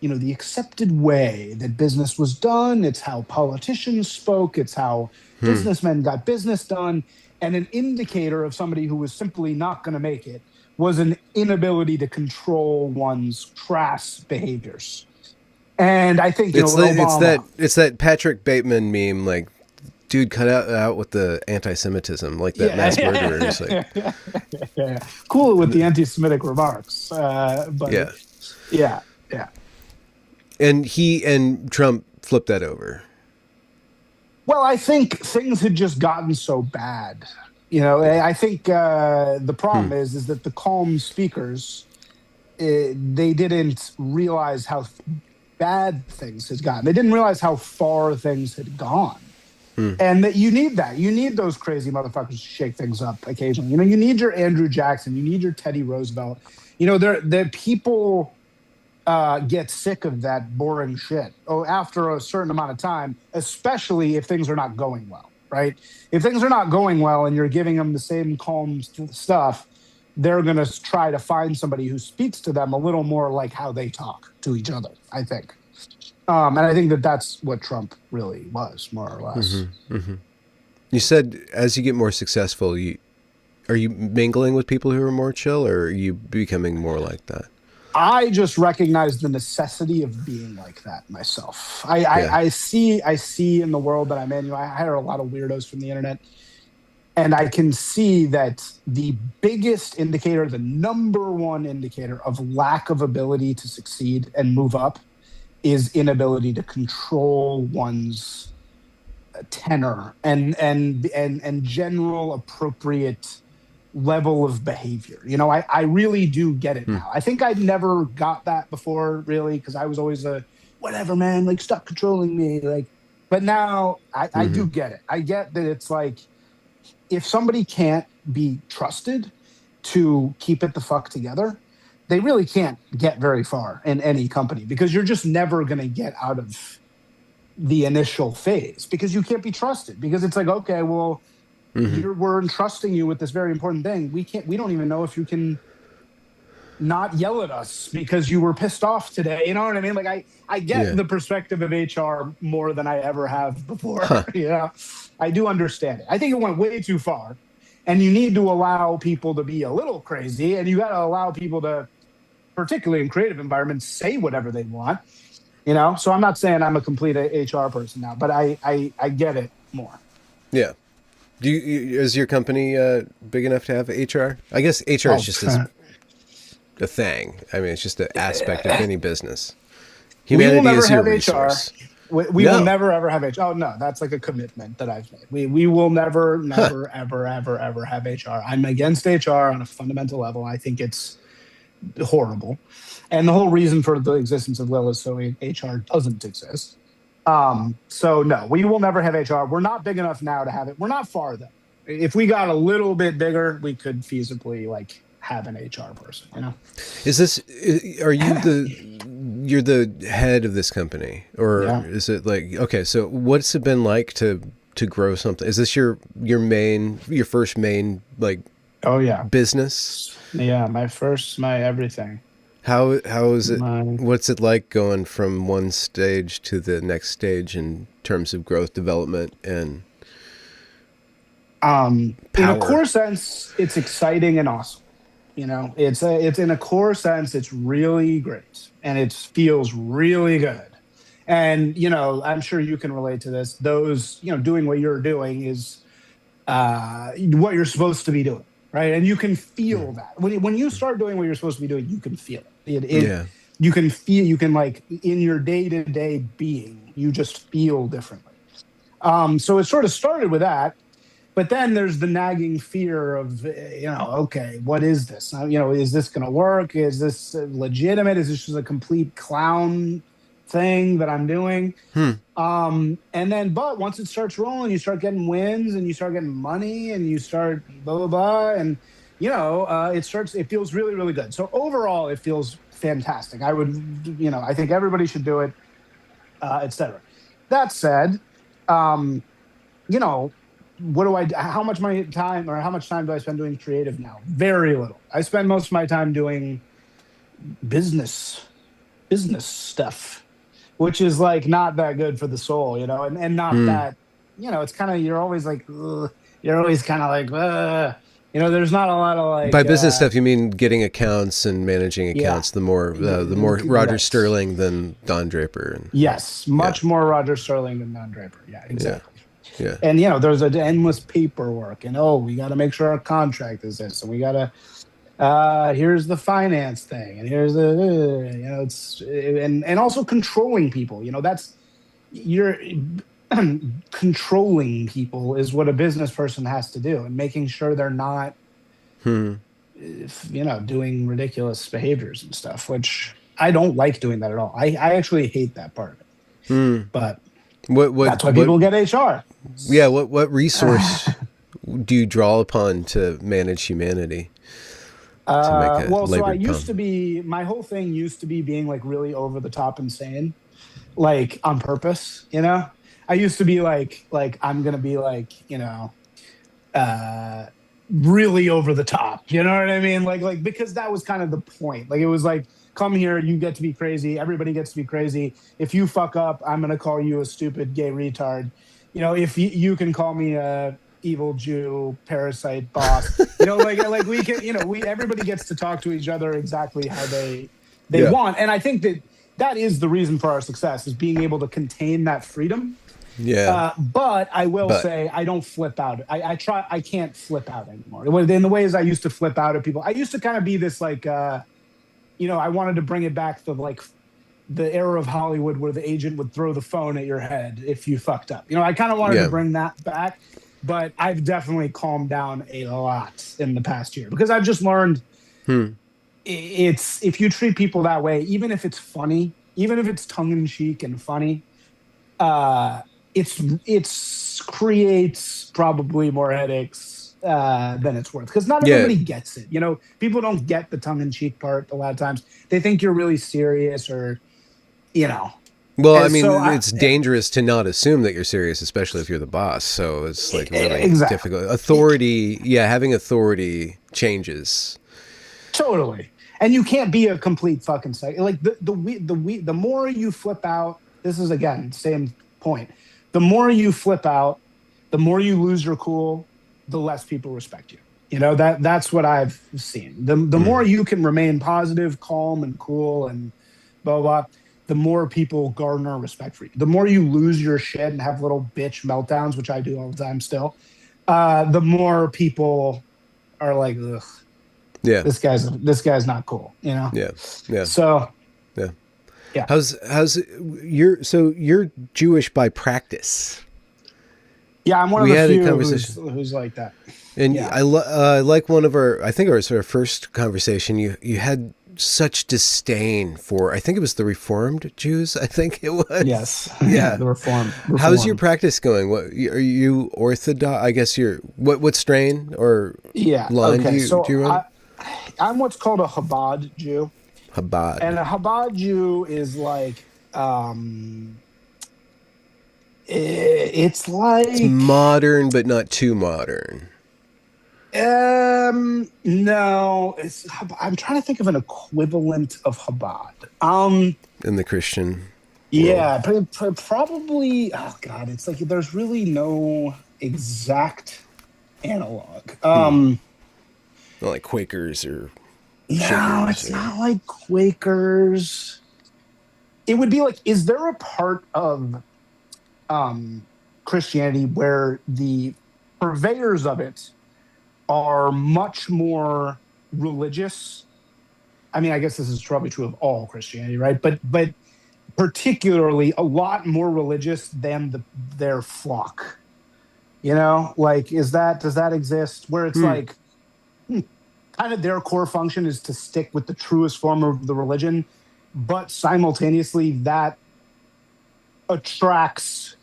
you know, the accepted way that business was done. It's how politicians spoke. It's how Hmm. businessmen got business done. And an indicator of somebody who was simply not going to make it was an inability to control one's crass behaviors. And I think, you know, It's with Obama, it's that Patrick Bateman meme, like, dude, cut out with the anti-Semitism, like that mass murderers, like, yeah, cool with the anti-Semitic remarks, but yeah. yeah, yeah. And he and Trump flipped that over. Well, I think things had just gotten so bad. I think the Hmm. problem is that the calm speakers, they didn't realize how bad things had gotten. They didn't realize how far things had gone. Hmm. And that you need that. You need those crazy motherfuckers to shake things up occasionally. You need your Andrew Jackson. You need your Teddy Roosevelt. The people get sick of that boring shit. Oh, after a certain amount of time, especially if things are not going well, right? If things are not going well and you're giving them the same calm stuff, they're going to try to find somebody who speaks to them a little more like how they talk to each other, I think. And I think that that's what Trump really was, more or Hmm. less. Hmm. You said as you get more successful, are you mingling with people who are more chill, or are you becoming more like that? I just recognize the necessity of being like that myself. I, Yeah. I, I see I see in the world that I'm in. I hire a lot of weirdos from the internet, and I can see that the biggest indicator, the number one indicator of lack of ability to succeed and move up, is inability to control one's tenor and general appropriate level of behavior. I really do get it Hmm. now. I think I never got that before, really, because I was always a whatever, man, like stop controlling me. Like, but now I Hmm. do get it. I get that it's like if somebody can't be trusted to keep it the fuck together, they really can't get very far in any company because you're just never going to get out of the initial phase because you can't be trusted because it's like, okay, well, Hmm. we're entrusting you with this very important thing. We don't even know if you can not yell at us because you were pissed off today. You know what I mean? Like I get Yeah. the perspective of HR more than I ever have before. Huh. I do understand it. I think it went way too far. And you need to allow people to be a little crazy and you got to allow people to, particularly in creative environments, say whatever they want. So I'm not saying I'm a complete HR person now, but I get it more. Yeah. Is your company big enough to have HR? I guess HR is Oh, just a thing. I mean, it's just an aspect of any business. we will Humanity never is your have HR. resource. We will No. never ever have HR. Oh no, that's like a commitment that I've made. We will never, Huh. never, ever, ever, ever have HR. I'm against HR on a fundamental level. I think it's horrible, and the whole reason for the existence of Will is so HR doesn't exist. So no, we will never have HR. We're not big enough now to have it. We're not far though. If we got a little bit bigger, we could feasibly like have an HR person. Is this? Are you the? You're the head of this company, or Yeah. is it like okay? So what's it been like to grow something? Is this your first main like Oh yeah. business? Yeah. My everything. How is it? My What's it like going from one stage to the next stage in terms of growth, development, and in a power? core sense, it's exciting and awesome. It's in a core sense, it's really great and it feels really good. And I'm sure you can relate to this. Those doing what you're doing is what you're supposed to be doing, right? And you can feel that when you start doing what you're supposed to be doing, you can feel it. Yeah. You can feel, you can like in your day to day being, you just feel differently. So it sort of started with that, but then there's the nagging fear of okay, what is this? Is this going to work? Is this legitimate? Is this just a complete clown thing that I'm doing? Hmm. And then, but once it starts rolling, you start getting wins and you start getting money and you start blah blah blah, and it feels really really good. So overall, it feels fantastic. I think everybody should do it, etc. That said, um, you know, what do I? How much my time or how much time do I spend doing creative now? Very little. I spend most of my time doing business business stuff, which is like not that good for the soul, and not Hmm. that, it's kind of, you're always like, ugh, you're always kind of like, there's not a lot of By like, business stuff, you mean getting accounts and managing yeah, accounts. The more Roger right. Sterling than Don Draper, and Yes, yeah, much more Roger Sterling than Don Draper. Yeah, yeah, exactly. yeah, And there's an endless paperwork, and we got to make sure our contract is this, and we got to here's the finance thing, and here's the it's and also controlling people. That's you're controlling people is what a business person has to do, and making sure they're not, Hmm. doing ridiculous behaviors and stuff, which I don't like doing that at all. I actually hate that part of it. Hmm. But What that's why what people get HR. yeah, what resource do you draw upon to manage humanity to make a Well, so I labored used to poem? be, my whole thing used to be being like really over the top insane, like on purpose, I used to be like I'm gonna be like, uh really over the top. You know what I mean? Like because that was kind of the point. Like it was like, come here, you get to be crazy, everybody gets to be crazy. If you fuck up, I'm gonna call you a stupid gay retard. If you can call me a evil Jew parasite boss. Like we can, we everybody gets to talk to each other exactly how they Yeah. want. And I think that is the reason for our success, is being able to contain that freedom. Yeah. But I will But say I don't flip out. I try. I can't flip out anymore. In the ways I used to flip out at people, I used to kind of be this like, I wanted to bring it back to like the era of Hollywood where the agent would throw the phone at your head if you fucked up. I kind of wanted to yeah. bring that back, but I've definitely calmed down a lot in the past year, because I've just learned Hmm. it's, if you treat people that way, even if it's funny, even if it's tongue in cheek and funny, uh it's creates probably more headaches than it's worth, because not Yeah. everybody gets it. People don't get the tongue-in-cheek part. A lot of times they think you're really serious, or you know Well, I and mean, so I it's dangerous to not assume that you're serious, especially if you're the boss. So it's like really exactly. difficult. Authority, yeah, having authority changes. Totally. And you can't be a complete fucking psycho. Like the more you flip out, this is again same point. The more you flip out, the more you lose your cool, the less people respect you. That's what I've seen. The more Mm. you can remain positive, calm, and cool, and blah blah, the more people garner respect for you. The more you lose your shit and have little bitch meltdowns, which I do all the time still, the more people are like, ugh, Yeah. this guy's not cool. Yeah. Yeah. So Yeah. yeah, How's you're Jewish by practice? yeah, I'm one of We the had a few who's conversation. who's like that. And Yeah. like one of our, I think it was our first conversation. You had such disdain for, I think it was the Reformed Jews. I think it was. Yes. Yeah. Yeah. The reform. How's your Reform. practice going? What are you Orthodox? I guess you're what strain or Yeah. line do Okay. you run? I'm what's called a Chabad Jew, and Chabad. a Chabad Jew is like, it's It's like, modern, but not too modern no, I'm trying to think of an equivalent of Chabad. in the Christian world. Yeah, probably. Oh God, it's like there's really no exact analog. Hmm. Not like Quakers or No, Shakers it's or. not like Quakers. It would be like, is there a part of Christianity where the purveyors of it are much more religious? I mean, I guess this is probably true of all Christianity, right? But particularly a lot more religious than their flock. Like, does that exist, where it's Hmm. like, hmm, kind of their core function is to stick with the truest form of the religion, but simultaneously that attracts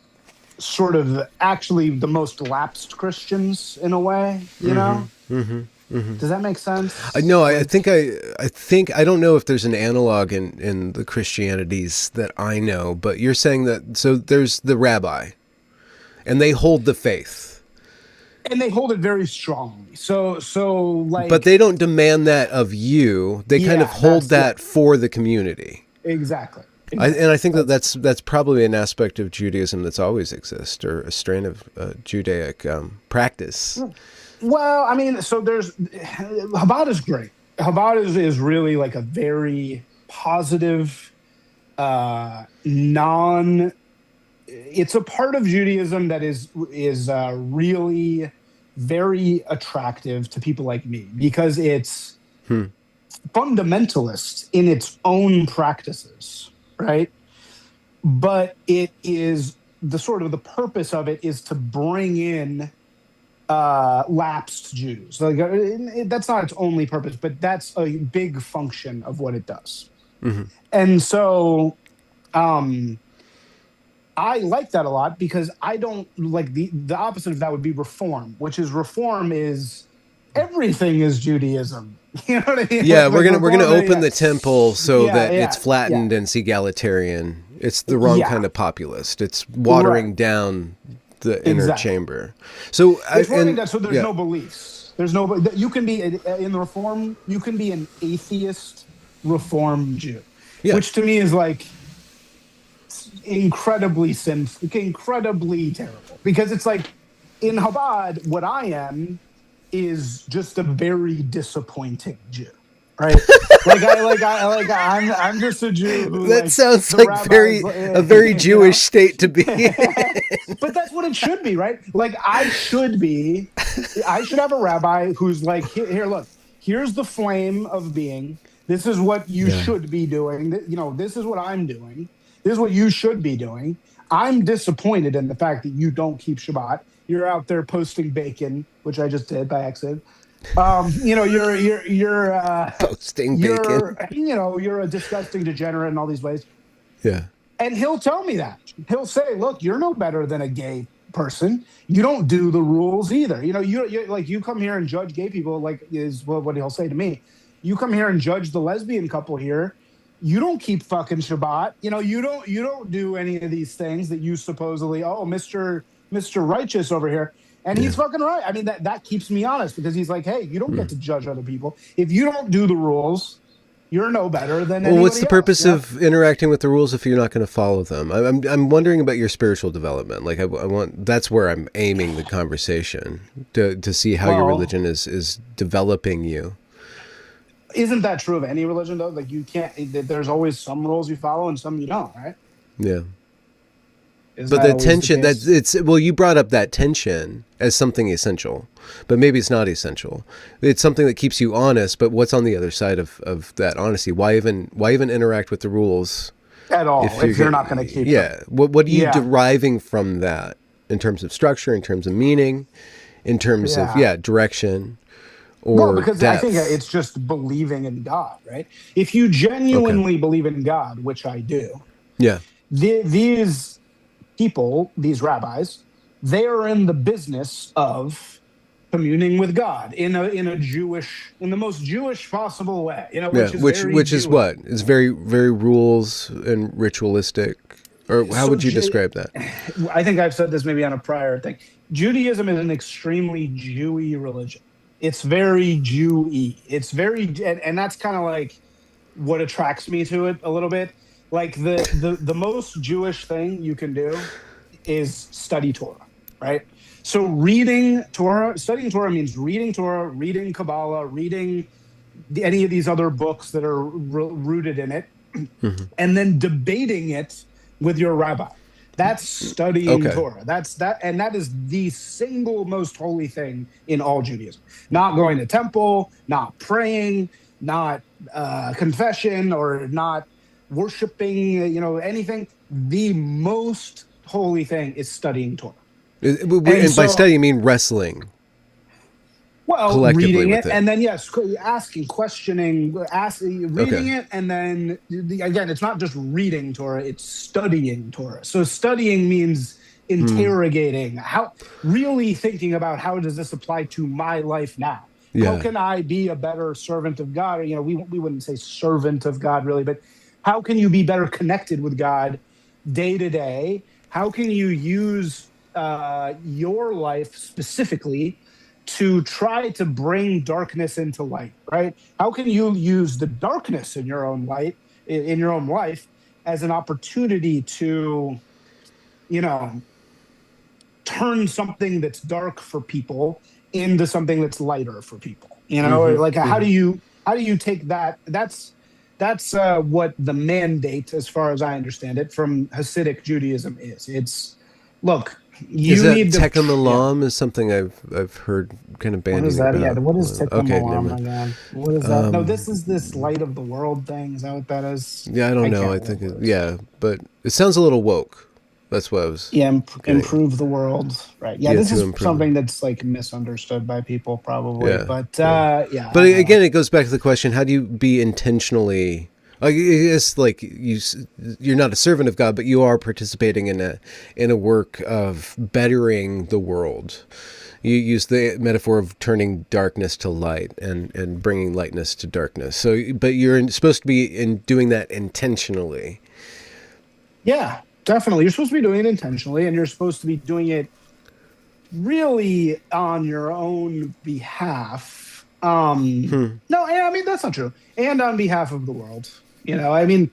sort of actually the most lapsed Christians in a way, Mm-hmm. Mm-hmm. Mm-hmm. Does that make sense? No, Like, I think I don't know if there's an analog in the Christianities that I know, but you're saying that so there's the rabbi, and they hold the faith, and they hold it very strongly. So but like, they don't demand that of you. They kind of yeah, hold yeah, that for the community. exactly, And I exactly. think that that's probably an aspect of Judaism that's always exists, or a strain of Judaic practice. Well, I mean, so there's Chabad is great. Chabad is really like a very positive, non. It's a part of Judaism that is really very attractive to people like me, because it's Hmm. fundamentalist in its own practices, right? But it is the sort of the purpose of it is to bring in lapsed Jews. Like that's not its only purpose, but that's a big function of what it does. And so I like that a lot, because I don't like the opposite of that would be reform, which is reform is everything is Judaism. You know what I mean? Yeah, Like we're gonna reform, open the temple so that it's yeah, flattened and it's egalitarian. It's the wrong kind of populist. It's watering right. down the inner Exactly. chamber. So It's watering down, so there's yeah, no beliefs. There's no, you can be in the reform, you can be an atheist reform Jew, yeah. which to me is like incredibly sinful, incredibly terrible. Because it's like in Chabad, what I am is just a very disappointing Jew, right? I'm just a Jew who, That like, sounds the like rabbis, a very Jewish state to be. but that's what it should be, right? Like I should have a rabbi who's like, here, look, here's the flame of being. This is what you should be doing. You know, this is what I'm doing. This is what you should be doing. I'm disappointed in the fact that you don't keep Shabbat. You're out there posting bacon, which I just did by accident. You know, you're Posting bacon. you're a disgusting degenerate in all these ways. Yeah. And he'll tell me that. He'll say, look, you're no better than a gay person. You don't do the rules either. You know, you like, you come here and judge gay people, like is what he'll say to me. You come here and judge the lesbian couple here. You don't keep fucking Shabbat. You know, you don't do any of these things that you supposedly, Mr. Righteous over here. And he's fucking right. I mean, that keeps me honest, because he's like, hey, you don't get to judge other people. If you don't do the rules, you're no better than anybody what's the purpose else, of interacting with the rules if you're not going to follow them? I'm wondering about your spiritual development. Like I want, that's where I'm aiming the conversation to see how your religion is developing you. Isn't that true of any religion though? Like you can't. There's always some rules you follow and some you don't, right? Yeah. Isn't But that the always tension the that case? it's well, you brought up that tension as something essential, but maybe it's not essential. It's something that keeps you honest. But what's on the other side of that honesty? Why even interact with the rules At all, if you're not going to keep Yeah. them. What are you deriving from that in terms of structure, in terms of meaning, in terms of direction? Or because depth? I think it's just believing in God, right? If you genuinely believe in God, which I do, yeah, these people, these rabbis, they are in the business of communing with God in the most Jewish possible way, you know, which is what? It's very, very rules and ritualistic. Or how would you describe that? I think I've said this maybe on a prior thing. Judaism is an extremely Jewy religion. It's very Jewy. It's very, and that's kind of like what attracts me to it a little bit. Like the most Jewish thing you can do is study Torah, right? So studying Torah means reading Torah, reading Kabbalah, reading any of these other books that are rooted in it, and then debating it with your rabbi. That's studying Torah. And that is the single most holy thing in all Judaism. Not going to temple, not praying, not confession, or not worshiping, anything. The most holy thing is studying Torah. And by study, you mean wrestling. Well, reading it, and then asking, questioning, reading it, and then again, it's not just reading Torah; it's studying Torah. So studying means interrogating, really thinking about how does this apply to my life now? How can I be a better servant of God? Or, we wouldn't say servant of God really, but how can you be better connected with God day to day? How can you use your life specifically to try to bring darkness into light, right? How can you use the darkness in your own life as an opportunity to, turn something that's dark for people into something that's lighter for people? How do you take that? That's what the mandate, as far as I understand it, from Hasidic Judaism is. It's, look, you need to... Tekem Olam is something I've heard kind of bandying What is that? about. Yeah, what is Tekem Olam again? What is that? No, this is this light of the world thing. Is that what that is? Yeah, I don't know. I think but it sounds a little woke. That's what I was Yeah, getting at. improve the world. Right. Yeah, Yeah, this to is improve. something that's like misunderstood by people probably. Yeah, But yeah. yeah, But I don't know. again, it goes back to the question: how do you be intentionally? I guess like you're not a servant of God, but you are participating in a work of bettering the world. You use the metaphor of turning darkness to light and bringing lightness to darkness. So, but you're supposed to be in doing that intentionally. Yeah, definitely. You're supposed to be doing it intentionally, and you're supposed to be doing it really on your own behalf. No, I mean that's not true. And on behalf of the world. I mean,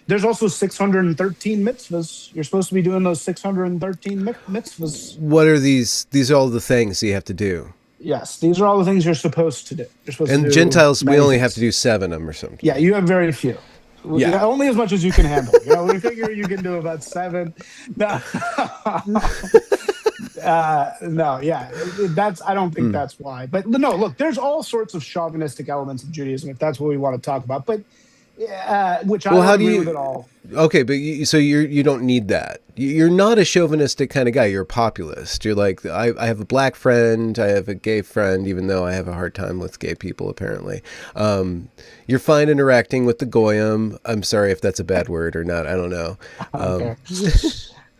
there's also 613 mitzvahs. You're supposed to be doing those 613 mitzvahs. What are these? These are all the things you have to do. Yes, these are all the things you're supposed to do. You're supposed to And do Gentiles, we many only have to things. do 7 of them or Yeah, something. you have very few. Yeah. Only as much as you can handle. We figure you can do about seven. No, no, yeah, that's. I don't think Hmm. that's why. But no, look, there's all sorts of chauvinistic elements of Judaism, if that's what we want to talk about. But which I Well, don't how do agree with at you? all. Okay, but so you don't need that. You're not a chauvinistic kind of guy. You're a populist. You're like I have a black friend. I have a gay friend. Even though I have a hard time with gay people, apparently. You're fine interacting with the goyim. I'm sorry if that's a bad word or not. I don't know. Um, Okay.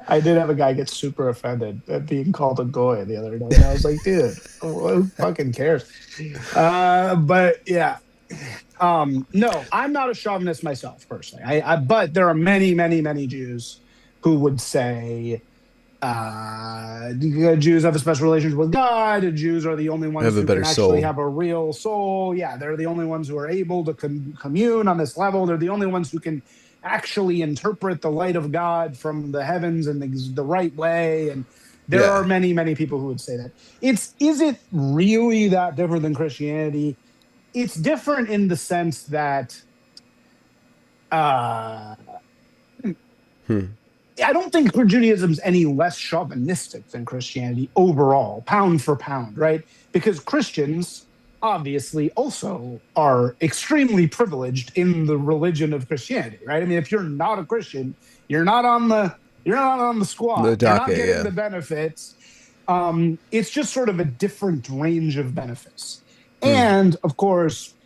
I did have a guy get super offended at being called a goy the other day, and I was like, dude, who fucking cares? But yeah, no, I'm not a chauvinist myself personally. But there are many, many, many Jews who would say Jews have a special relationship with God. Jews are the only have ones a who can better actually soul. have a real soul. Yeah, they're the only ones who are able to commune on this level. They're the only ones who can actually interpret the light of God from the heavens in the right way. And there are Yeah. many, many people who would say that. Is it really that different than Christianity? It's different in the sense that uh, Hmm. I don't think Judaism's any less chauvinistic than Christianity overall, pound for pound, right? Because Christians obviously also are extremely privileged in the religion of Christianity, right? I mean, if you're not a Christian, you're not on the you're not on the The squad. You're not docket. getting Yeah. the benefits. It's just sort of a different range of benefits. Hmm. And of course,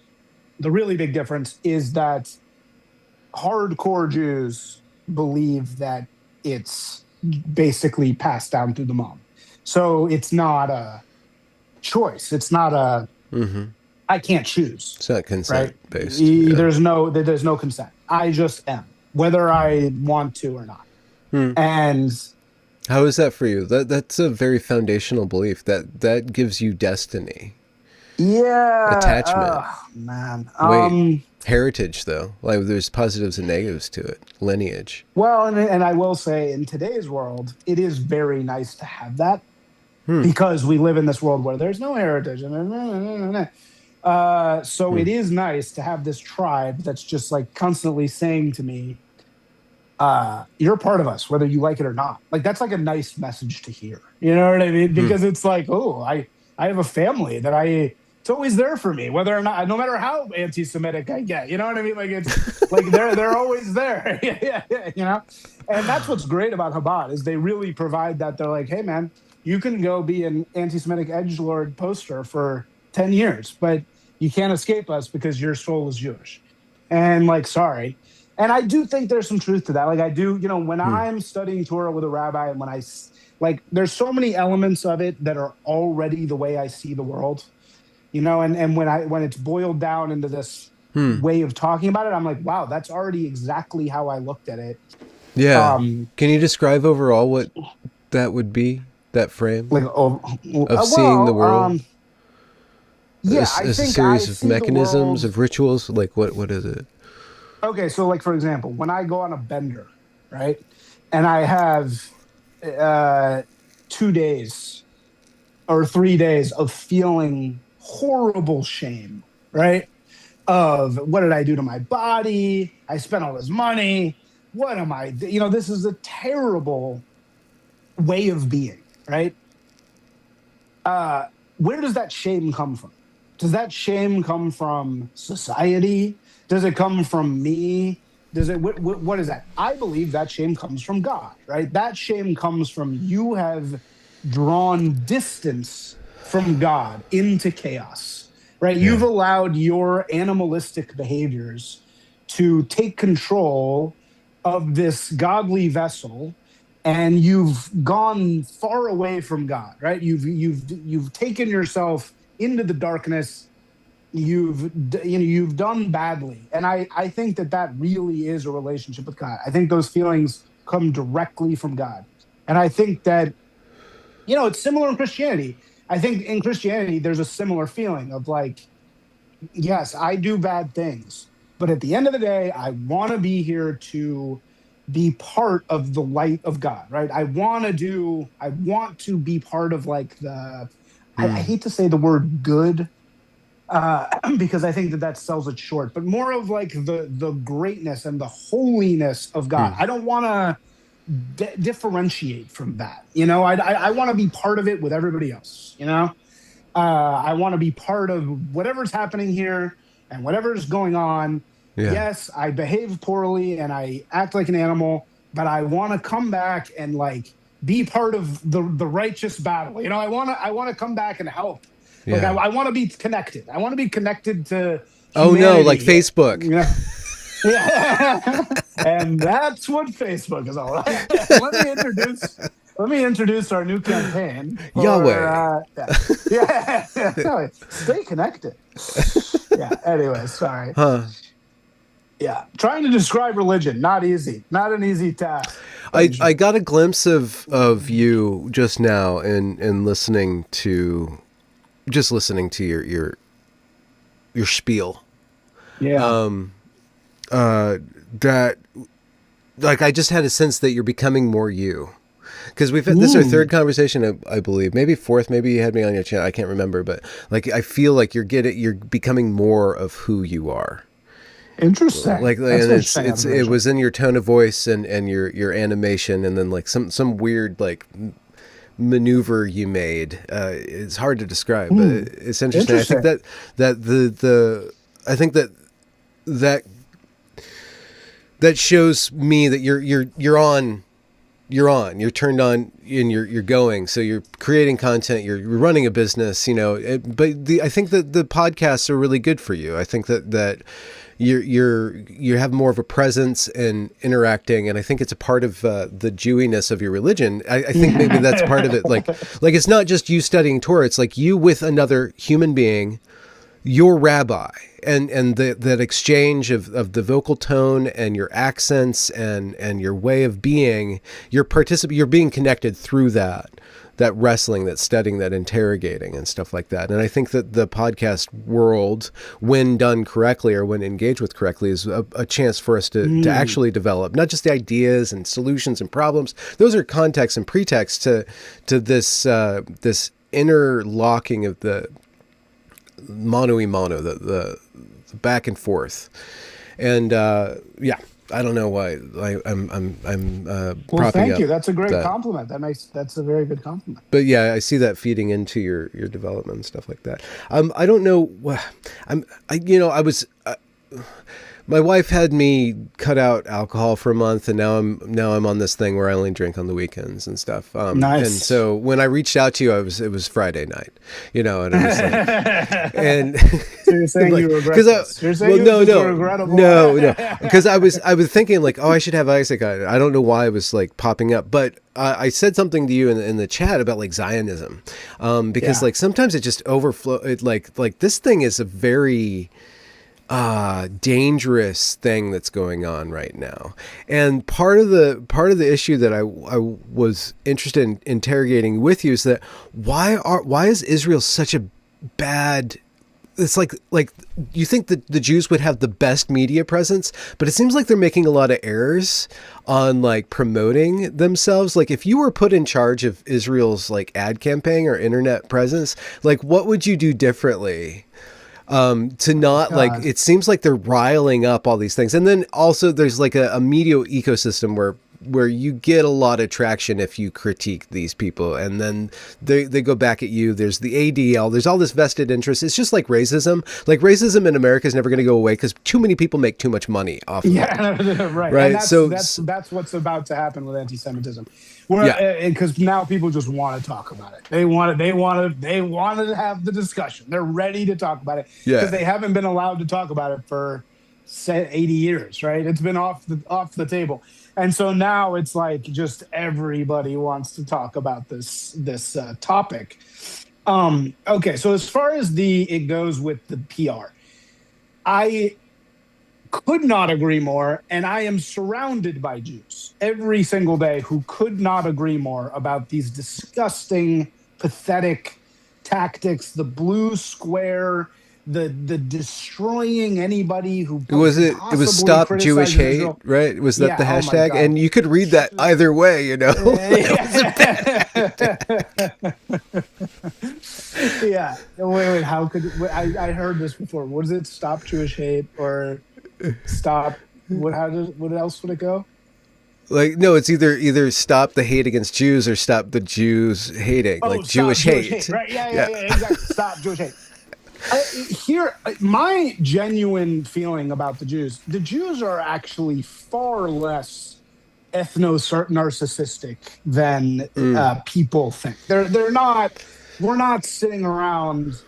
the really big difference is that hardcore Jews believe that it's basically passed down through the mom. So it's not a choice. It's not a Mm-hmm. I can't choose, It's not consent right? based. Yeah. There's no consent. I just am, whether I want to or not. Hmm. And How is that for you? That's a very foundational belief that gives you destiny, yeah, attachment. man. Wait, heritage though. Like there's positives and negatives to it. Lineage. Well, and I will say in today's world, it is very nice to have that Hmm. because we live in this world where there's no heritage. So Hmm. it is nice to have this tribe that's just like constantly saying to me, you're part of us, whether you like it or not. Like that's like a nice message to hear. You know what I mean? Hmm. Because it's like, oh, I have a family that it's always there for me, whether or not, no matter how anti-Semitic I get. You know what I mean? Like it's like they're always there. Yeah, you know. And that's what's great about Chabad is they really provide that. They're like, hey man, you can go be an anti-Semitic edgelord poster for 10 years, but you can't escape us because your soul is Jewish. And like, sorry. And I do think there's some truth to that. Like I do, when Hmm. I'm studying Torah with a rabbi and like, there's so many elements of it that are already the way I see the world, and when it's boiled down into this Hmm. way of talking about it, I'm like, wow, that's already exactly how I looked at it. Yeah. Um, Can you describe overall what that would be? That frame like, oh, of seeing the well, world yeah, I as a think I series of see the mechanisms world. of rituals. Like what is it? Okay, so like for example, when I go on a bender, right, and I have uh 2 days or 3 days of feeling horrible shame, right? Of what did I do to my body? I spent all this money. What am I? This is a terrible way of being, right? uh, where does that shame come from? Does that shame come from society? Does it come from me Does it? What is that? I believe that shame comes from God, right? That shame comes from you have drawn distance from God into chaos, right? Yeah. You've allowed your animalistic behaviors to take control of this godly vessel, and you've gone far away from God, right? You've taken yourself into the darkness. You've done badly, and I think that really is a relationship with God. I think those feelings come directly from God, and I think that it's similar in Christianity. I think in Christianity there's a similar feeling of like, yes, I do bad things, but at the end of the day, I want to be here to be part of the light of God, right? I want to be part of like I Hmm. hate to say the word good, because I think that sells it short, but more of like the greatness and the holiness of God. Hmm. I don't want to differentiate from that. I want to be part of it with everybody else. I want to be part of whatever's happening here and whatever's going on. Yeah. Yes, I behave poorly and I act like an animal, but I want to come back and like be part of the righteous battle. I want to come back and help. Like Yeah. I want to be connected. I want to be connected to Oh no, like humanity. Facebook. Yeah. And that's what Facebook is all about. Let me introduce our new campaign Yahweh. for yeah. Stay connected. Yeah. Anyway, sorry. Huh. Yeah. Trying to describe religion, not easy. Not an easy task. I got a glimpse of you just now in listening to your spiel. Yeah. That like I just had a sense that you're becoming more you. Because we've had this is our Ooh, third conversation, I believe, maybe fourth. Maybe you had me on your channel. I can't remember, but like I feel like you're becoming more of who you are. interesting. Like, That's and an interesting it observation. was in your tone of voice and your animation, and then like some weird like maneuver you made. It's hard to describe, but Hmm. it's interesting. I think Interesting. that the I think that that shows me that you're turned on and you're going. So you're creating content, you're running a business, I think that the podcasts are really good for you. I think that you have more of a presence in interacting, and I think it's a part of the Jewiness of your religion. I think maybe that's part of it. Like it's not just you studying Torah; it's like you with another human being, your rabbi, and that exchange of the vocal tone and your accents and your way of being. You're being connected through that wrestling, that studying, that interrogating and stuff like that. And I think that the podcast world, when done correctly or when engaged with correctly, is a chance for us to Hmm. actually develop not just the ideas and solutions and problems. Those are context and pretext to this interlocking of the mano y mano, the back and forth. And yeah, I don't know why I'm Well, propping thank up you. That's a great that. compliment. That's a very good compliment. But yeah, I see that feeding into your development and stuff like that. I don't know. I was. My wife had me cut out alcohol for a month, and now I'm on this thing where I only drink on the weekends and stuff. And Nice. so when I reached out to you, it was Friday night, and it was like, and So you're saying you like, regret this? You're saying no, this is a no, regrettable. no, because I was thinking like, oh, I should have Isaac. I don't know why it was like popping up, but I said something to you in the chat about like Zionism, because Yeah. like sometimes it just overflow. It like this thing is a very dangerous thing that's going on right now. And part of the issue that I was interested in interrogating with you is that why is Israel such a bad, it's like you think that the Jews would have the best media presence, but it seems like they're making a lot of errors on like promoting themselves. Like if you were put in charge of Israel's like ad campaign or internet presence, like what would you do differently to not like, God. it seems like they're riling up all these things. And then also there's like a media ecosystem where where you get a lot of traction if you critique these people, and then they go back at you. There's the ADL. There's all this vested interest. It's just like racism. Like racism in America is never going to go away because too many people make too much money off of it. Yeah, right. Right. And that's what's about to happen with anti-Semitism. Because now people just want to talk about it. They want to have the discussion. They're ready to talk about it because they haven't been allowed to talk about it for 80 years, right? It's been off the table. And so now it's like just everybody wants to talk about this topic. Okay, so as far as it goes with the PR, I could not agree more, and I am surrounded by Jews every single day who could not agree more about these disgusting, pathetic tactics, the blue square, the destroying anybody who it was Stop Jewish Hate, Israel. Right? Was that the hashtag? And you could read that either way, you know. Yeah. Wait. How could I heard this before? Was it Stop Jewish Hate or Stop? What else would it go? Like, no, it's either stop the hate against Jews or stop the Jews hating, like Jewish hate. Right? Yeah, exactly. Stop Jewish hate. My genuine feeling about the Jews are actually far less ethno-narcissistic than people think. They're not. We're not sitting around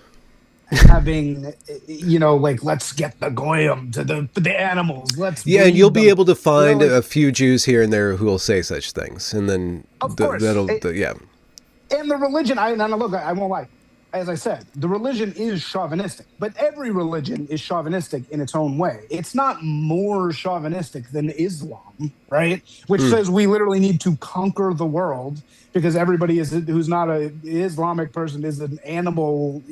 having, like, let's get the goyim to the animals. And you'll be able to find a few Jews here and there who will say such things, and then of course. And the religion, I won't lie. As I said, the religion is chauvinistic, but every religion is chauvinistic in its own way. It's not more chauvinistic than Islam, right? Which says we literally need to conquer the world because everybody who's not an Islamic person is an animal,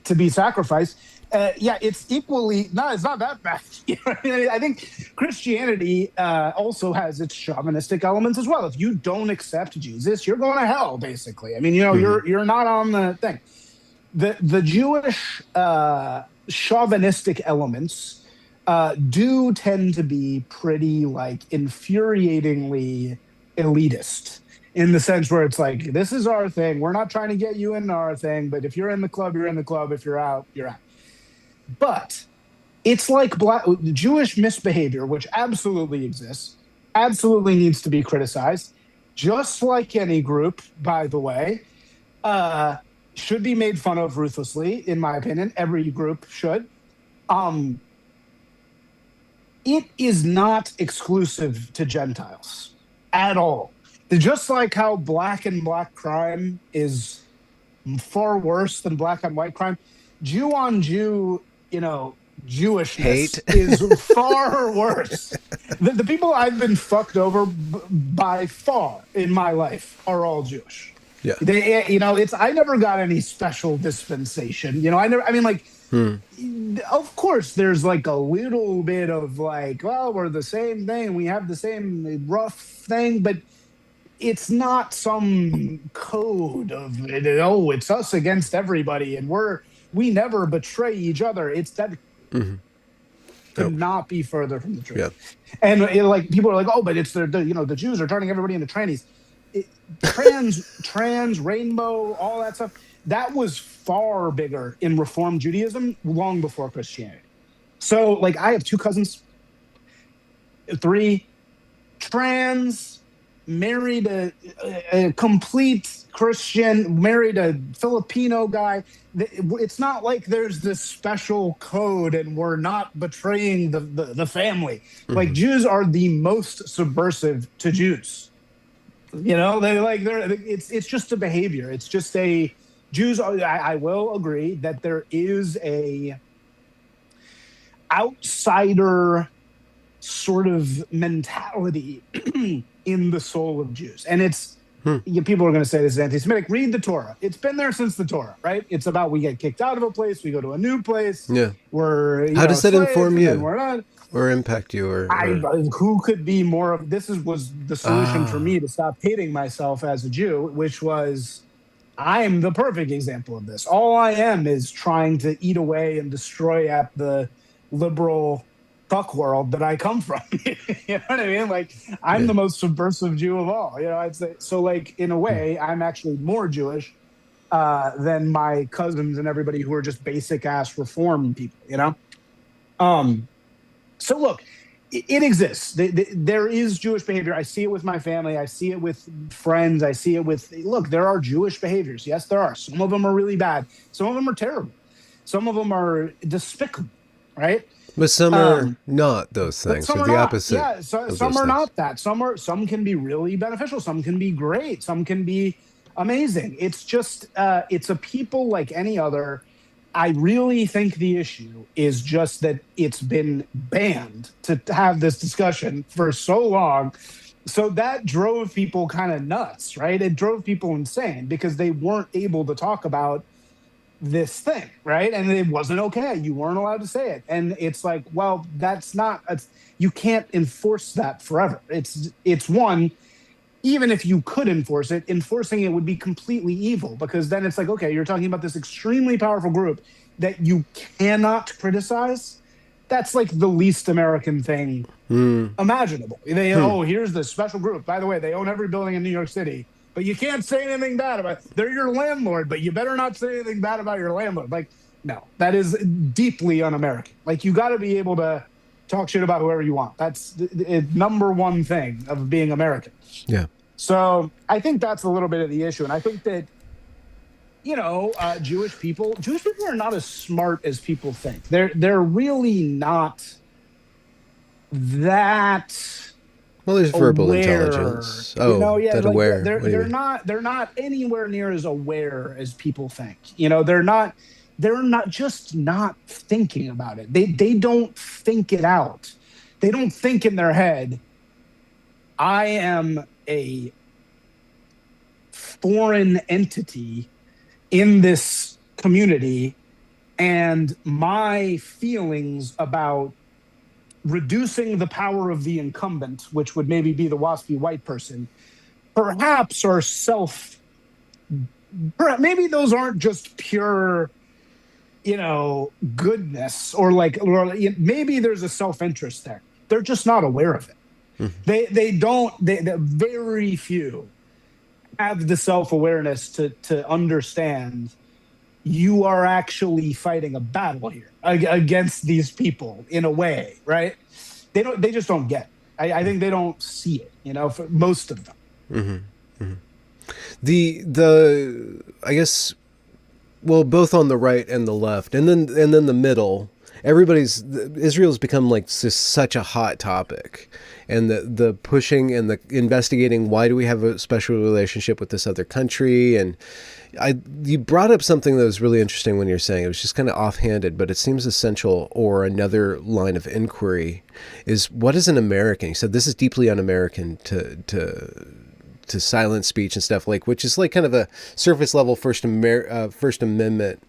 to be sacrificed. It's equally it's not that bad. I think Christianity also has its chauvinistic elements as well. If you don't accept Jesus, you're going to hell, basically. I mean, you're not on the thing. The Jewish chauvinistic elements do tend to be pretty infuriatingly elitist. In the sense where it's like, this is our thing. We're not trying to get you into our thing, but if you're in the club, you're in the club. If you're out, you're out. But it's like Jewish misbehavior, which absolutely exists, absolutely needs to be criticized, just like any group, by the way, should be made fun of ruthlessly, in my opinion. Every group should. It is not exclusive to Gentiles at all. Just like how black and black crime is far worse than black on white crime, Jew on Jew, Jewishness hate is far worse. The people I've been fucked over by far in my life are all Jewish. Yeah. I never got any special dispensation. Of course there's a little bit of we're the same thing. We have the same rough thing, but it's not some code of, it's us against everybody and we never betray each other. It's that could not be further from the truth. Yeah. And people are like, oh, but it's the Jews are turning everybody into trannies. Trans, rainbow, all that stuff. That was far bigger in Reform Judaism long before Christianity. So I have 2 cousins, 3 trans, married a complete Christian, married a Filipino guy. It's not like there's this special code and we're not betraying the family. Jews are the most subversive to Jews. It's just a behavior. It's just Jews. I will agree that there is a outsider sort of mentality in the soul of Jews. And it's, people are going to say this is anti-Semitic. Read the Torah. It's been there since the Torah, right? It's about we get kicked out of a place, we go to a new place. Yeah. How does that inform you? We're not, or impact you? Who could be more of, was the solution for me to stop hating myself as a Jew, which was, I'm the perfect example of this. All I am is trying to eat away and destroy at the liberal fuck world that I come from. You know what I mean? Like, I'm Yeah. the most subversive Jew of all. I'd say so. Like, in a way, I'm actually more Jewish than my cousins and everybody who are just basic ass reform people. Um, so look, it exists. There is Jewish behavior. I see it with my family. I see it with friends. I see it with, look, there are Jewish behaviors. Yes, there are. Some of them are really bad. Some of them are terrible. Some of them are despicable, right? But some are Um, not those but things, some or are the not. opposite Yeah, so of some those are things. not that. Some can be really beneficial. Some can be great. Some can be amazing. It's just it's a people like any other. I really think the issue is just that it's been banned to have this discussion for so long. So that drove people kind of nuts, right? It drove people insane because they weren't able to talk about this thing, right? And it wasn't okay. You weren't allowed to say it. And it's like, well, that's not, you can't enforce that forever. It's one, even if you could enforce it, enforcing it would be completely evil because then it's like, okay, you're talking about this extremely powerful group that you cannot criticize. That's like the least American thing Hmm. imaginable. Hmm. Oh, here's the special group. By the way, they own every building in New York City, but you can't say anything bad about it. They're your landlord, but you better not say anything bad about your landlord. Like, no, that is deeply un-American. Like, you got to be able to talk shit about whoever you want. That's the number one thing of being American. Yeah. So I think that's a little bit of the issue. And I think that, Jewish people are not as smart as people think. They're really not that Well, there's verbal aware. intelligence. Oh, Yeah, that like aware. What do you mean? they're not anywhere near as aware as people think. They're not just not thinking about it. They don't think it out. They don't think in their head, I am a foreign entity in this community, and my feelings about reducing the power of the incumbent, which would maybe be the waspy white person, perhaps are maybe those aren't just pure, goodness or maybe there's a self-interest there. They're just not aware of it. Mhm. They very few have the self-awareness to understand you are actually fighting a battle here against these people in a way, right? They just don't get it. I think they don't see it, for most of them. Mm-hmm. Mm-hmm. The I guess, well, both on the right and the left, and then the middle. Israel's become like just such a hot topic, and the pushing and the investigating. Why do we have a special relationship with this other country? And you brought up something that was really interesting when you're saying it was just kind of offhanded, but it seems essential. Or another line of inquiry is, what is an American? You said this is deeply un-American to silence speech and stuff, like, which is like kind of a surface level First Amendment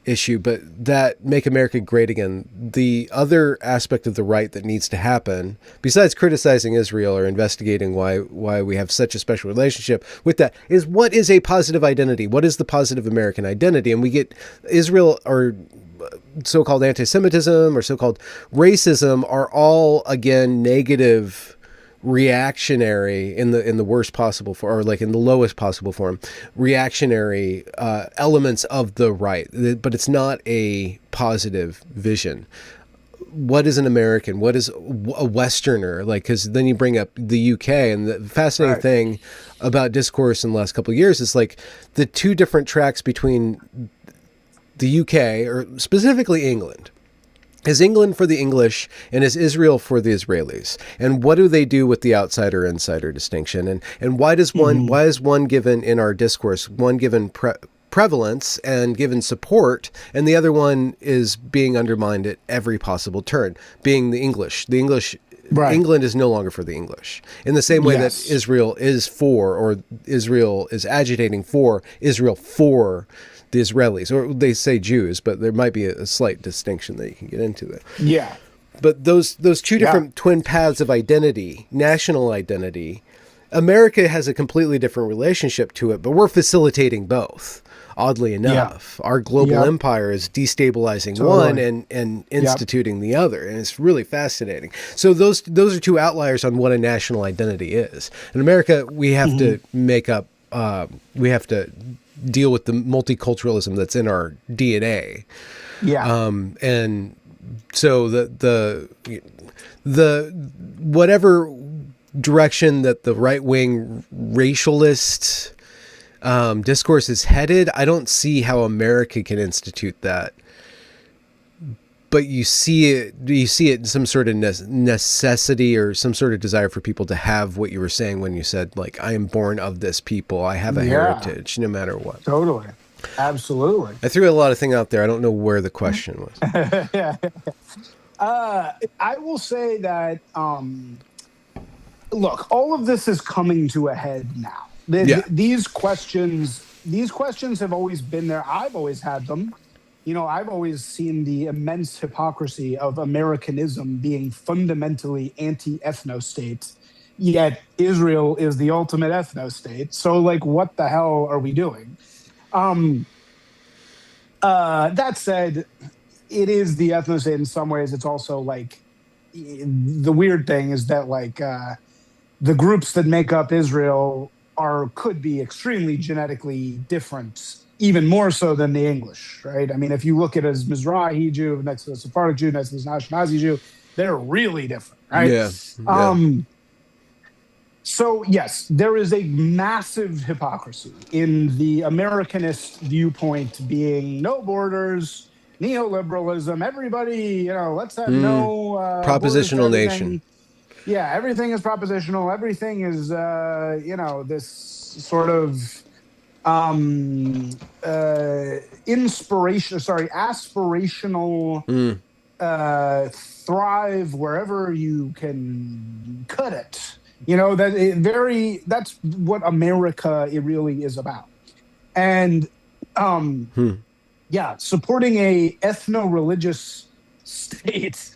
issue, but that Make America Great Again. The other aspect of the right that needs to happen, besides criticizing Israel or investigating why we have such a special relationship with that, is what is a positive identity? What is the positive American identity? And we get Israel or so-called anti-Semitism or so-called racism are all, again, negative, reactionary in the worst possible form, or like in the lowest possible form, reactionary elements of the right, but it's not a positive vision. What is an American? What is a Westerner? Like, because then you bring up the UK, and the fascinating Right. thing about discourse in the last couple of years is like the two different tracks between the UK, or specifically England. Is England for the English, and is Israel for the Israelis? And what do they do with the outsider-insider distinction? And why is one given in our discourse, one given prevalence and given support, and the other one is being undermined at every possible turn, being the English? Right. England is no longer for the English. In the same way that Yes. Israel is for, or Israel is agitating for, Israel for the Israelis, or they say Jews, but there might be a slight distinction that you can get into there. Yeah. But those two different twin paths of identity, national identity, America has a completely different relationship to it, but we're facilitating both. Oddly Yeah. enough, our global Yep. empire is destabilizing one Totally. and Yep. instituting the other, and it's really fascinating. So those are two outliers on what a national identity is. In America, we have Hmm. to make up. We have to deal with the multiculturalism that's in our DNA, Yeah. and so the whatever direction that the right wing racialist discourse is headed, I don't see how America can institute that. But you see it in some sort of necessity or some sort of desire for people to have what you were saying when you said, like, I am born of this people. I have a Yeah. heritage, no matter what. Totally. Absolutely. I threw a lot of things out there. I don't know where the question was. Yeah. I will say that look, all of this is coming to a head now. Yeah. These questions have always been there. I've always had them. I've always seen the immense hypocrisy of Americanism being fundamentally anti-ethno state, yet Israel is the ultimate ethno state. So, like, what the hell are we doing? Um, that said, it is the ethno state in some ways. It's also like the weird thing is that like the groups that make up Israel could be extremely genetically different, even more so than the English, right? I mean, if you look at it as Mizrahi Jew next to the Sephardic Jew next to the Ashkenazi Jew, they're really different, right? Yeah. Yeah. So yes, there is a massive hypocrisy in the Americanist viewpoint being no borders, neoliberalism, everybody, let's have no borders to Propositional nation. everything. Yeah, everything is propositional. Everything is, this sort of aspirational thrive wherever you can cut it. That's what America it really is about. And yeah, supporting a ethno-religious state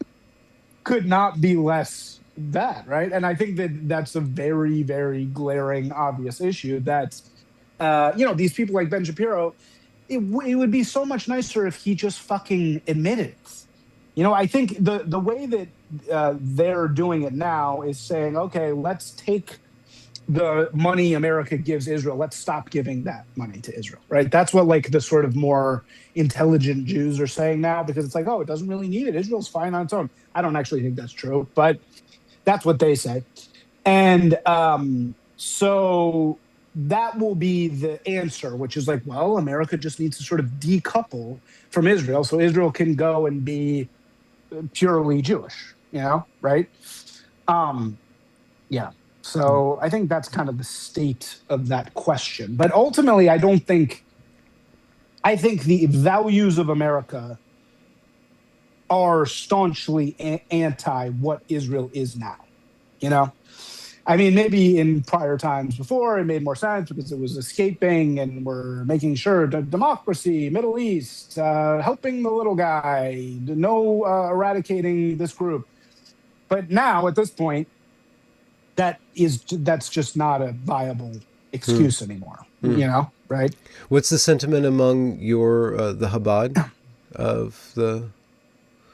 could not be less that, right? And I think that that's a very, very glaring, obvious issue that, these people like Ben Shapiro, it would be so much nicer if he just fucking admitted it. I think the way that they're doing it now is saying, okay, let's take the money America gives Israel. Let's stop giving that money to Israel, right? That's what like the sort of more intelligent Jews are saying now, because it's like, oh, it doesn't really need it. Israel's fine on its own. I don't actually think that's true, but that's what they say. And so that will be the answer, which is like, well, America just needs to sort of decouple from Israel so Israel can go and be purely Jewish, right? Yeah. So I think that's kind of the state of that question. But ultimately, I think the values of America are staunchly anti what Israel is now. I mean, maybe in prior times before it made more sense because it was escaping and we're making sure democracy, Middle East, helping the little guy, no eradicating this group. But now at this point, that's just not a viable excuse anymore. Right? What's the sentiment among the Chabad of the?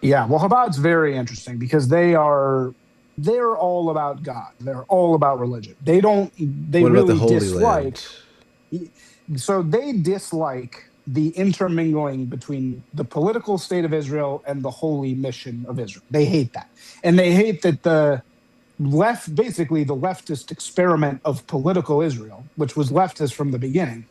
Yeah, well, Chabad's very interesting because they're all about God. They're all about religion. They What about the really Holy dislike. Land? So they dislike the intermingling between the political state of Israel and the holy mission of Israel. They hate that. And they hate that the basically the leftist experiment of political Israel, which was leftist from the beginning,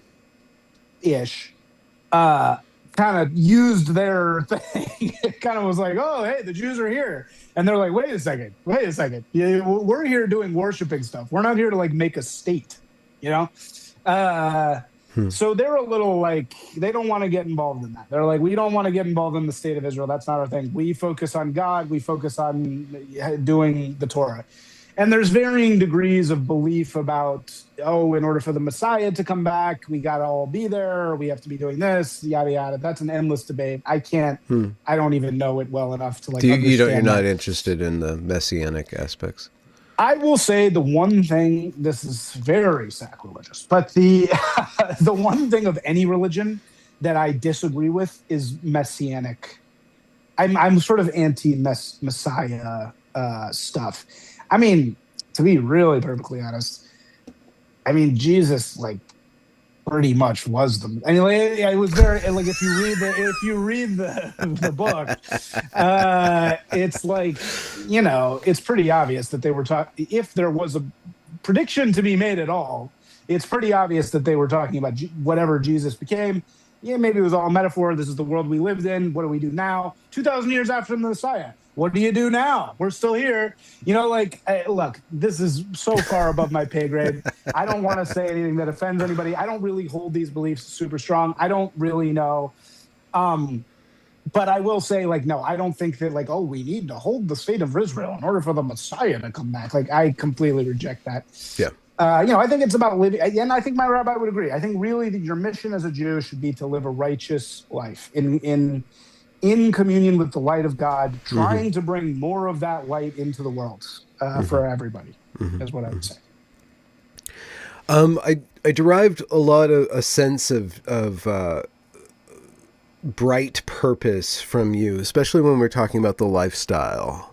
kind of used their thing. It kind of was like, oh, hey, the Jews are here. And they're like, wait a second. Yeah, we're here doing worshiping stuff. We're not here to like make a state, So they're a little like, they don't want to get involved in that. They're like, we don't want to get involved in the state of Israel. That's not our thing. We focus on God. We focus on doing the Torah. And there's varying degrees of belief about, in order for the Messiah to come back, we got to all be there. We have to be doing this, yada, yada. That's an endless debate. I don't even know it well enough to like understand You're not interested in the messianic aspects. I will say the one thing, this is very sacrilegious, but the the one thing of any religion that I disagree with is messianic. I'm sort of anti messiah stuff. I mean, to be really perfectly honest, I mean Jesus like pretty much was the. Anyway, it was very like if you read the book, it's like it's pretty obvious that they were talking. If there was a prediction to be made at all, it's pretty obvious that they were talking about whatever Jesus became. Yeah, maybe it was all metaphor. This is the world we lived in. What do we do now? 2,000 years after the Messiah. What do you do now? We're still here. Look, this is so far above my pay grade. I don't want to say anything that offends anybody. I don't really hold these beliefs super strong. I don't really know. But I will say, like, no, I don't think that, like, oh, we need to hold the state of Israel in order for the Messiah to come back. Like, I completely reject that. Yeah. I think it's about living, and I think my rabbi would agree. I think really that your mission as a Jew should be to live a righteous life in communion with the light of God, trying to bring more of that light into the world for everybody. Is what I would say. I derived a sense of bright purpose from you, especially when we're talking about the lifestyle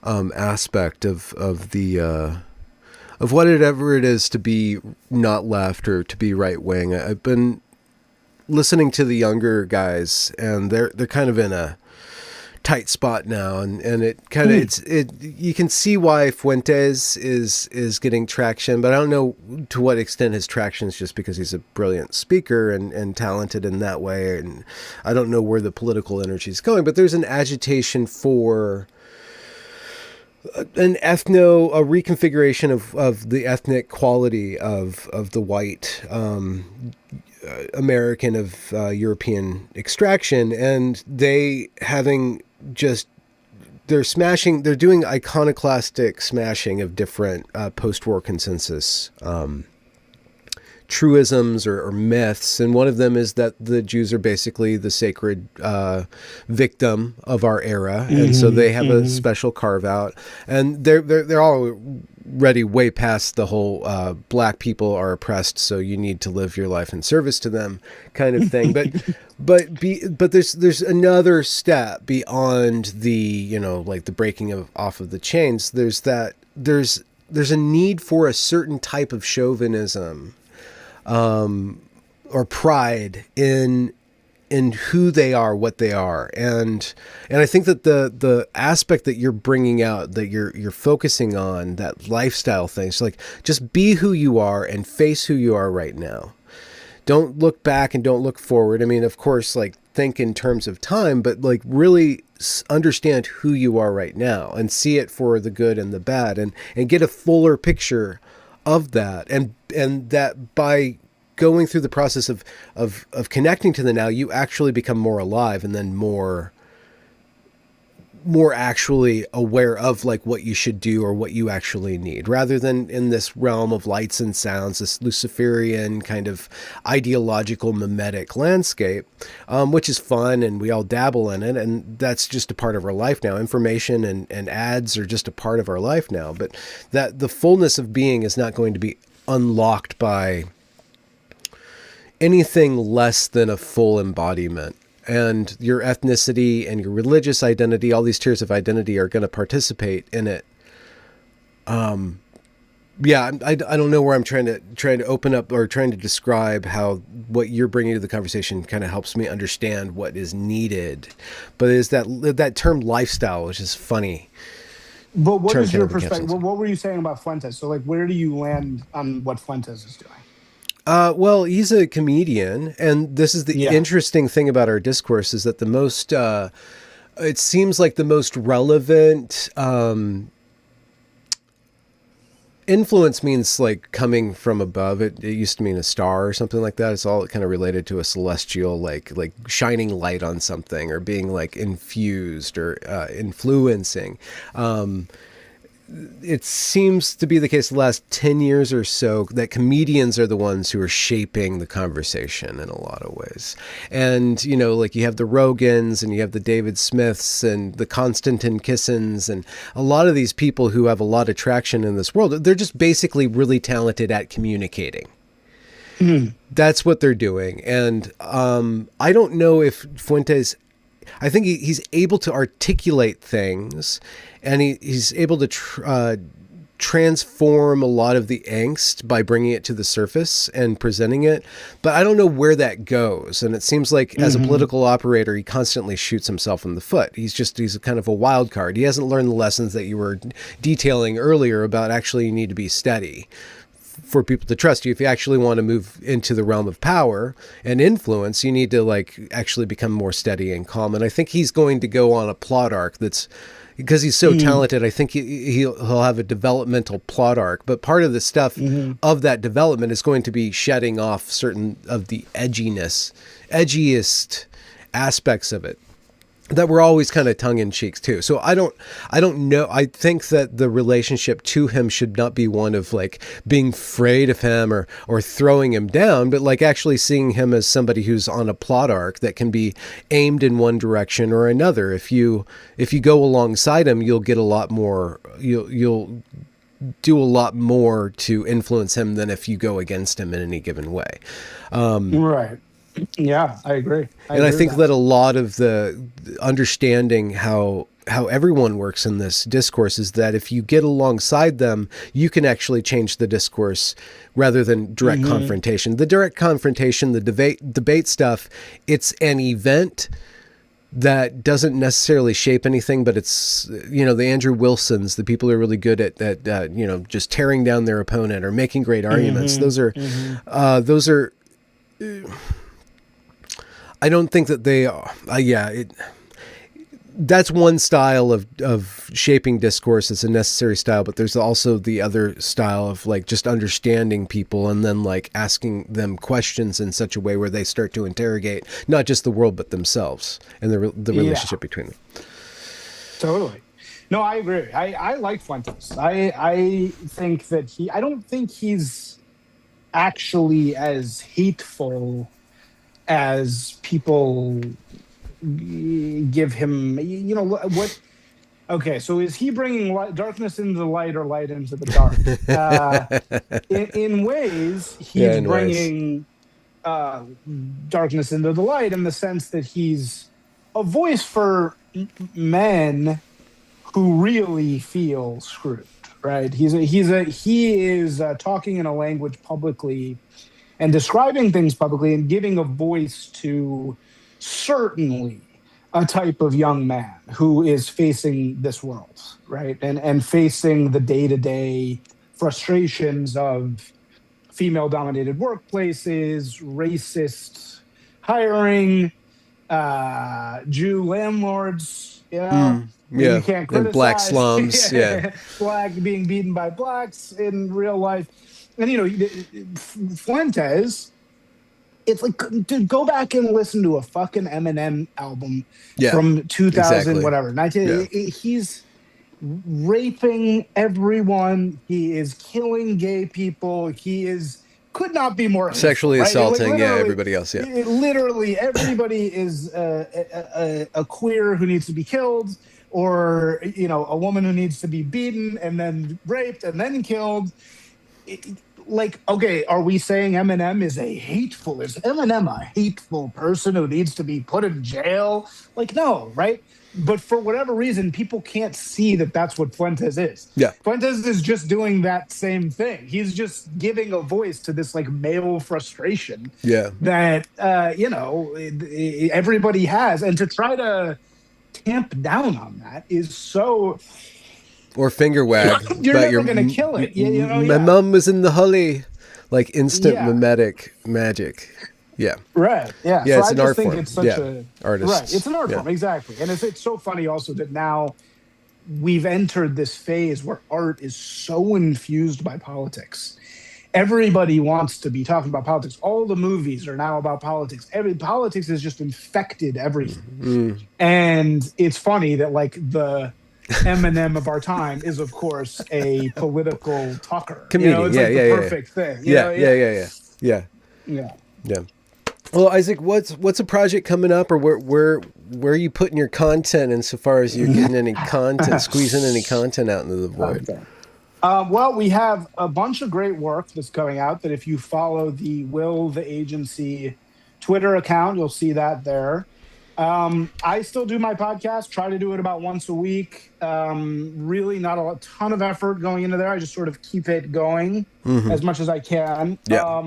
aspect of whatever it is to be not left or to be right wing. I've been listening to the younger guys, and they're kind of in a tight spot now, and it kind of you can see why Fuentes is getting traction, but I don't know to what extent his traction is just because he's a brilliant speaker and talented in that way, and I don't know where the political energy is going, but there's an agitation for a reconfiguration of the ethnic quality of the white American of European extraction, and they're doing iconoclastic smashing of different post-war consensus truisms or myths, and one of them is that the Jews are basically the sacred victim of our era, and so they have a special carve out, and they're already way past the whole black people are oppressed, so you need to live your life in service to them kind of thing. But there's another step beyond the like the breaking off of the chains. There's a need for a certain type of chauvinism or pride in who they are, what they are, and I think that the aspect that you're bringing out, that you're focusing on, that lifestyle thing, so like just be who you are and face who you are right now. Don't look back and don't look forward. I mean, of course, like think in terms of time, but like really understand who you are right now and see it for the good and the bad, and get a fuller picture of that, and that by going through the process of connecting to the now, you actually become more alive, and then more actually aware of like what you should do or what you actually need, rather than in this realm of lights and sounds, this Luciferian kind of ideological mimetic landscape, which is fun and we all dabble in it, and that's just a part of our life now. Information and ads are just a part of our life now, but that the fullness of being is not going to be unlocked by anything less than a full embodiment. And your ethnicity and your religious identity, all these tiers of identity, are going to participate in it. I don't know where I'm trying to open up or trying to describe how what you're bringing to the conversation kind of helps me understand what is needed. But is that term lifestyle, which is funny. But what is your perspective? What were you saying about Fuentes? So like, where do you land on what Fuentes is doing? Well, he's a comedian, and this is the interesting thing about our discourse, is that the most, it seems like the most relevant influence means like coming from above. It used to mean a star or something like that. It's all kind of related to a celestial, like shining light on something, or being like infused or influencing. it seems to be the case the last 10 years or so that comedians are the ones who are shaping the conversation in a lot of ways. And, you know, like you have the Rogans and you have the David Smiths and the Konstantin Kissins and a lot of these people who have a lot of traction in this world. They're just basically really talented at communicating. That's what they're doing. And I don't know if Fuentes, I think he's able to articulate things, and he's able to transform a lot of the angst by bringing it to the surface and presenting it. But I don't know where that goes. And it seems like as a political operator, he constantly shoots himself in the foot. He's a kind of a wild card. He hasn't learned the lessons that you were detailing earlier about actually you need to be steady for people to trust you. If you actually want to move into the realm of power and influence, you need to like actually become more steady and calm. And I think he's going to go on a plot arc that's, because he's so talented, I think he'll have a developmental plot arc. But part of the stuff of that development is going to be shedding off certain of the edgiest aspects of it that were always kind of tongue in cheek too. So I don't know. I think that the relationship to him should not be one of like being afraid of him or throwing him down, but like actually seeing him as somebody who's on a plot arc that can be aimed in one direction or another. If you go alongside him, you'll get a lot more, you'll do a lot more to influence him than if you go against him in any given way. Right. Yeah, I agree. I think that a lot of the understanding how everyone works in this discourse is that if you get alongside them, you can actually change the discourse rather than direct confrontation. The direct confrontation, the debate stuff, it's an event that doesn't necessarily shape anything, but it's, you know, the Andrew Wilsons, the people who are really good at you know, just tearing down their opponent or making great arguments. Those are I don't think that they are. That's one style of shaping discourse. It's a necessary style, but there's also the other style of like just understanding people and then like asking them questions in such a way where they start to interrogate not just the world but themselves and the relationship between them. Totally. No, I agree. I like Fuentes. I think that I don't think he's actually as hateful as people give him. You know what? Okay, so is he bringing darkness into the light or light into the dark? In ways, he's bringing darkness into the light in the sense that he's a voice for men who really feel screwed. Right? He is talking in a language publicly and describing things publicly and giving a voice to certainly a type of young man who is facing this world, right? And facing the day-to-day frustrations of female-dominated workplaces, racist hiring, Jew landlords, you know? Yeah, you can't criticize. And black slums, black being beaten by blacks in real life. And, you know, Fuentes, it's like, dude, go back and listen to a fucking Eminem album from 2000, whatever. 19, he's raping everyone. He is killing gay people. He could not be more sexually assaulting, everybody else. Literally, everybody is a queer who needs to be killed, or, you know, a woman who needs to be beaten and then raped and then killed. Like, okay, are we saying Eminem is Eminem a hateful person who needs to be put in jail? Like, no, right? But for whatever reason, people can't see that that's what Fuentes is. Yeah. Fuentes is just doing that same thing. He's just giving a voice to this like male frustration that, you know, everybody has. And to try to tamp down on that is so... Or finger wag. You're never going to kill it. You know, my mom was in the holly. Like instant mimetic magic. Yeah. Right. Yeah. Yeah, so it's I an just art think form. It's such a artist. Right. It's an art form, exactly. And it's so funny also that now we've entered this phase where art is so infused by politics. Everybody wants to be talking about politics. All the movies are now about politics. Politics has just infected everything. And it's funny that like Eminem of our time is, of course, a political talker. Comedian. It's Yeah, like the yeah, yeah, perfect thing. yeah, yeah, Yeah, yeah, yeah, yeah, yeah. yeah. Well, Isaac, what's a project coming up, or where are you putting your content insofar as you're getting any content, squeezing any content out into the void? Okay. Well, we have a bunch of great work that's coming out that if you follow the Will the Agency Twitter account, you'll see that there. I still do my podcast, try to do it about once a week. Really not ton of effort going into there. I just sort of keep it going Mm-hmm. as much as I can. Yeah.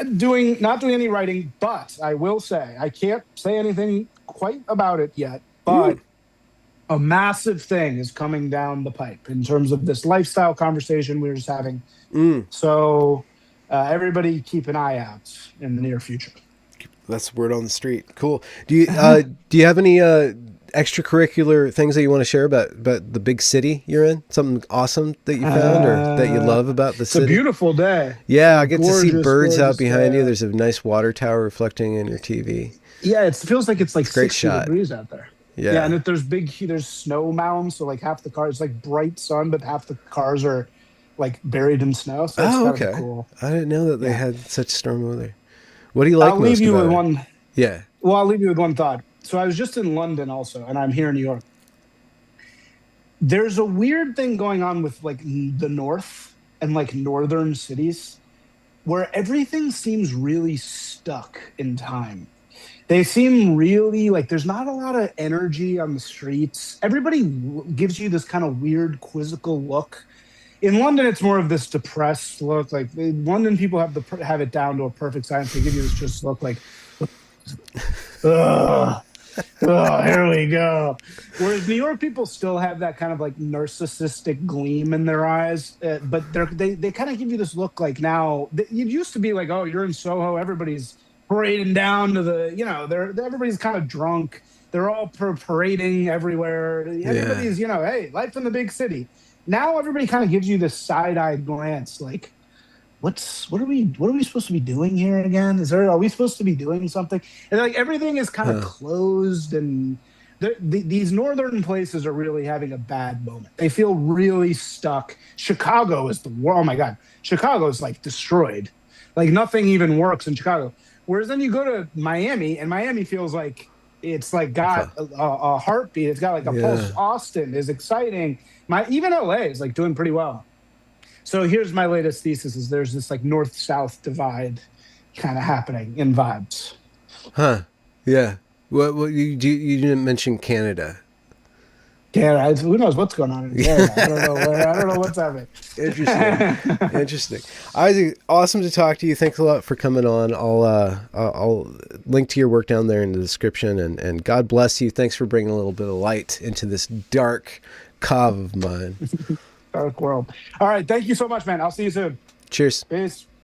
Not doing any writing, but I will say I can't say anything quite about it yet, but a massive thing is coming down the pipe in terms of this lifestyle conversation we were just having. So everybody keep an eye out in the near future. That's word on the street. Cool. Do you have any extracurricular things that you want to share about the big city you're in? Something awesome that you found or that you love about the city? It's a beautiful day. Yeah, I get to see Gorgeous, birds out behind you. day. There's a nice water tower reflecting in your TV. Yeah, it feels like it's like Great 60 shot. degrees out there. Yeah. And if there's snow mounds, so like half the cars, it's like bright sun, but half the cars are like buried in snow. So it's kind okay. of cool. I didn't know that they had such stormy weather. What do you like I'll most leave you about with it? one. Yeah. Well, I'll leave you with one thought. So I was just in London also, and I'm here in New York. There's a weird thing going on with like the North and like northern cities where everything seems really stuck in time. They seem really like there's not a lot of energy on the streets. Everybody gives you this kind of weird quizzical look. In London, it's more of this depressed look. Like London people have it down to a perfect science. They give you this just look like, ugh, here we go. Whereas New York people still have that kind of like narcissistic gleam in their eyes, but they kind of give you this look like now. It used to be like, oh, you're in Soho, everybody's parading down to everybody's kind of drunk. They're all parading everywhere. Everybody's, hey, life in the big city. Now everybody kind of gives you this side-eyed glance, like, what are we supposed to be doing here again? Are we supposed to be doing something? And like everything is kind of closed, and these northern places are really having a bad moment. They feel really stuck. Chicago is oh my God, Chicago is like destroyed. Like nothing even works in Chicago. Whereas then you go to Miami, and Miami feels like it's like got a heartbeat. It's got like a pulse. Austin is exciting. Even LA is like doing pretty well. So here's my latest thesis: is there's this like north-south divide kind of happening in vibes. Huh? Yeah. What you didn't mention Canada. Canada, who knows what's going on in Canada? I don't know what's happening. Interesting. Isaac, awesome to talk to you. Thanks a lot for coming on. I'll link to your work down there in the description, and God bless you. Thanks for bringing a little bit of light into this dark cove of mine. Dark world. All right. Thank you so much, man. I'll see you soon. Cheers. Peace.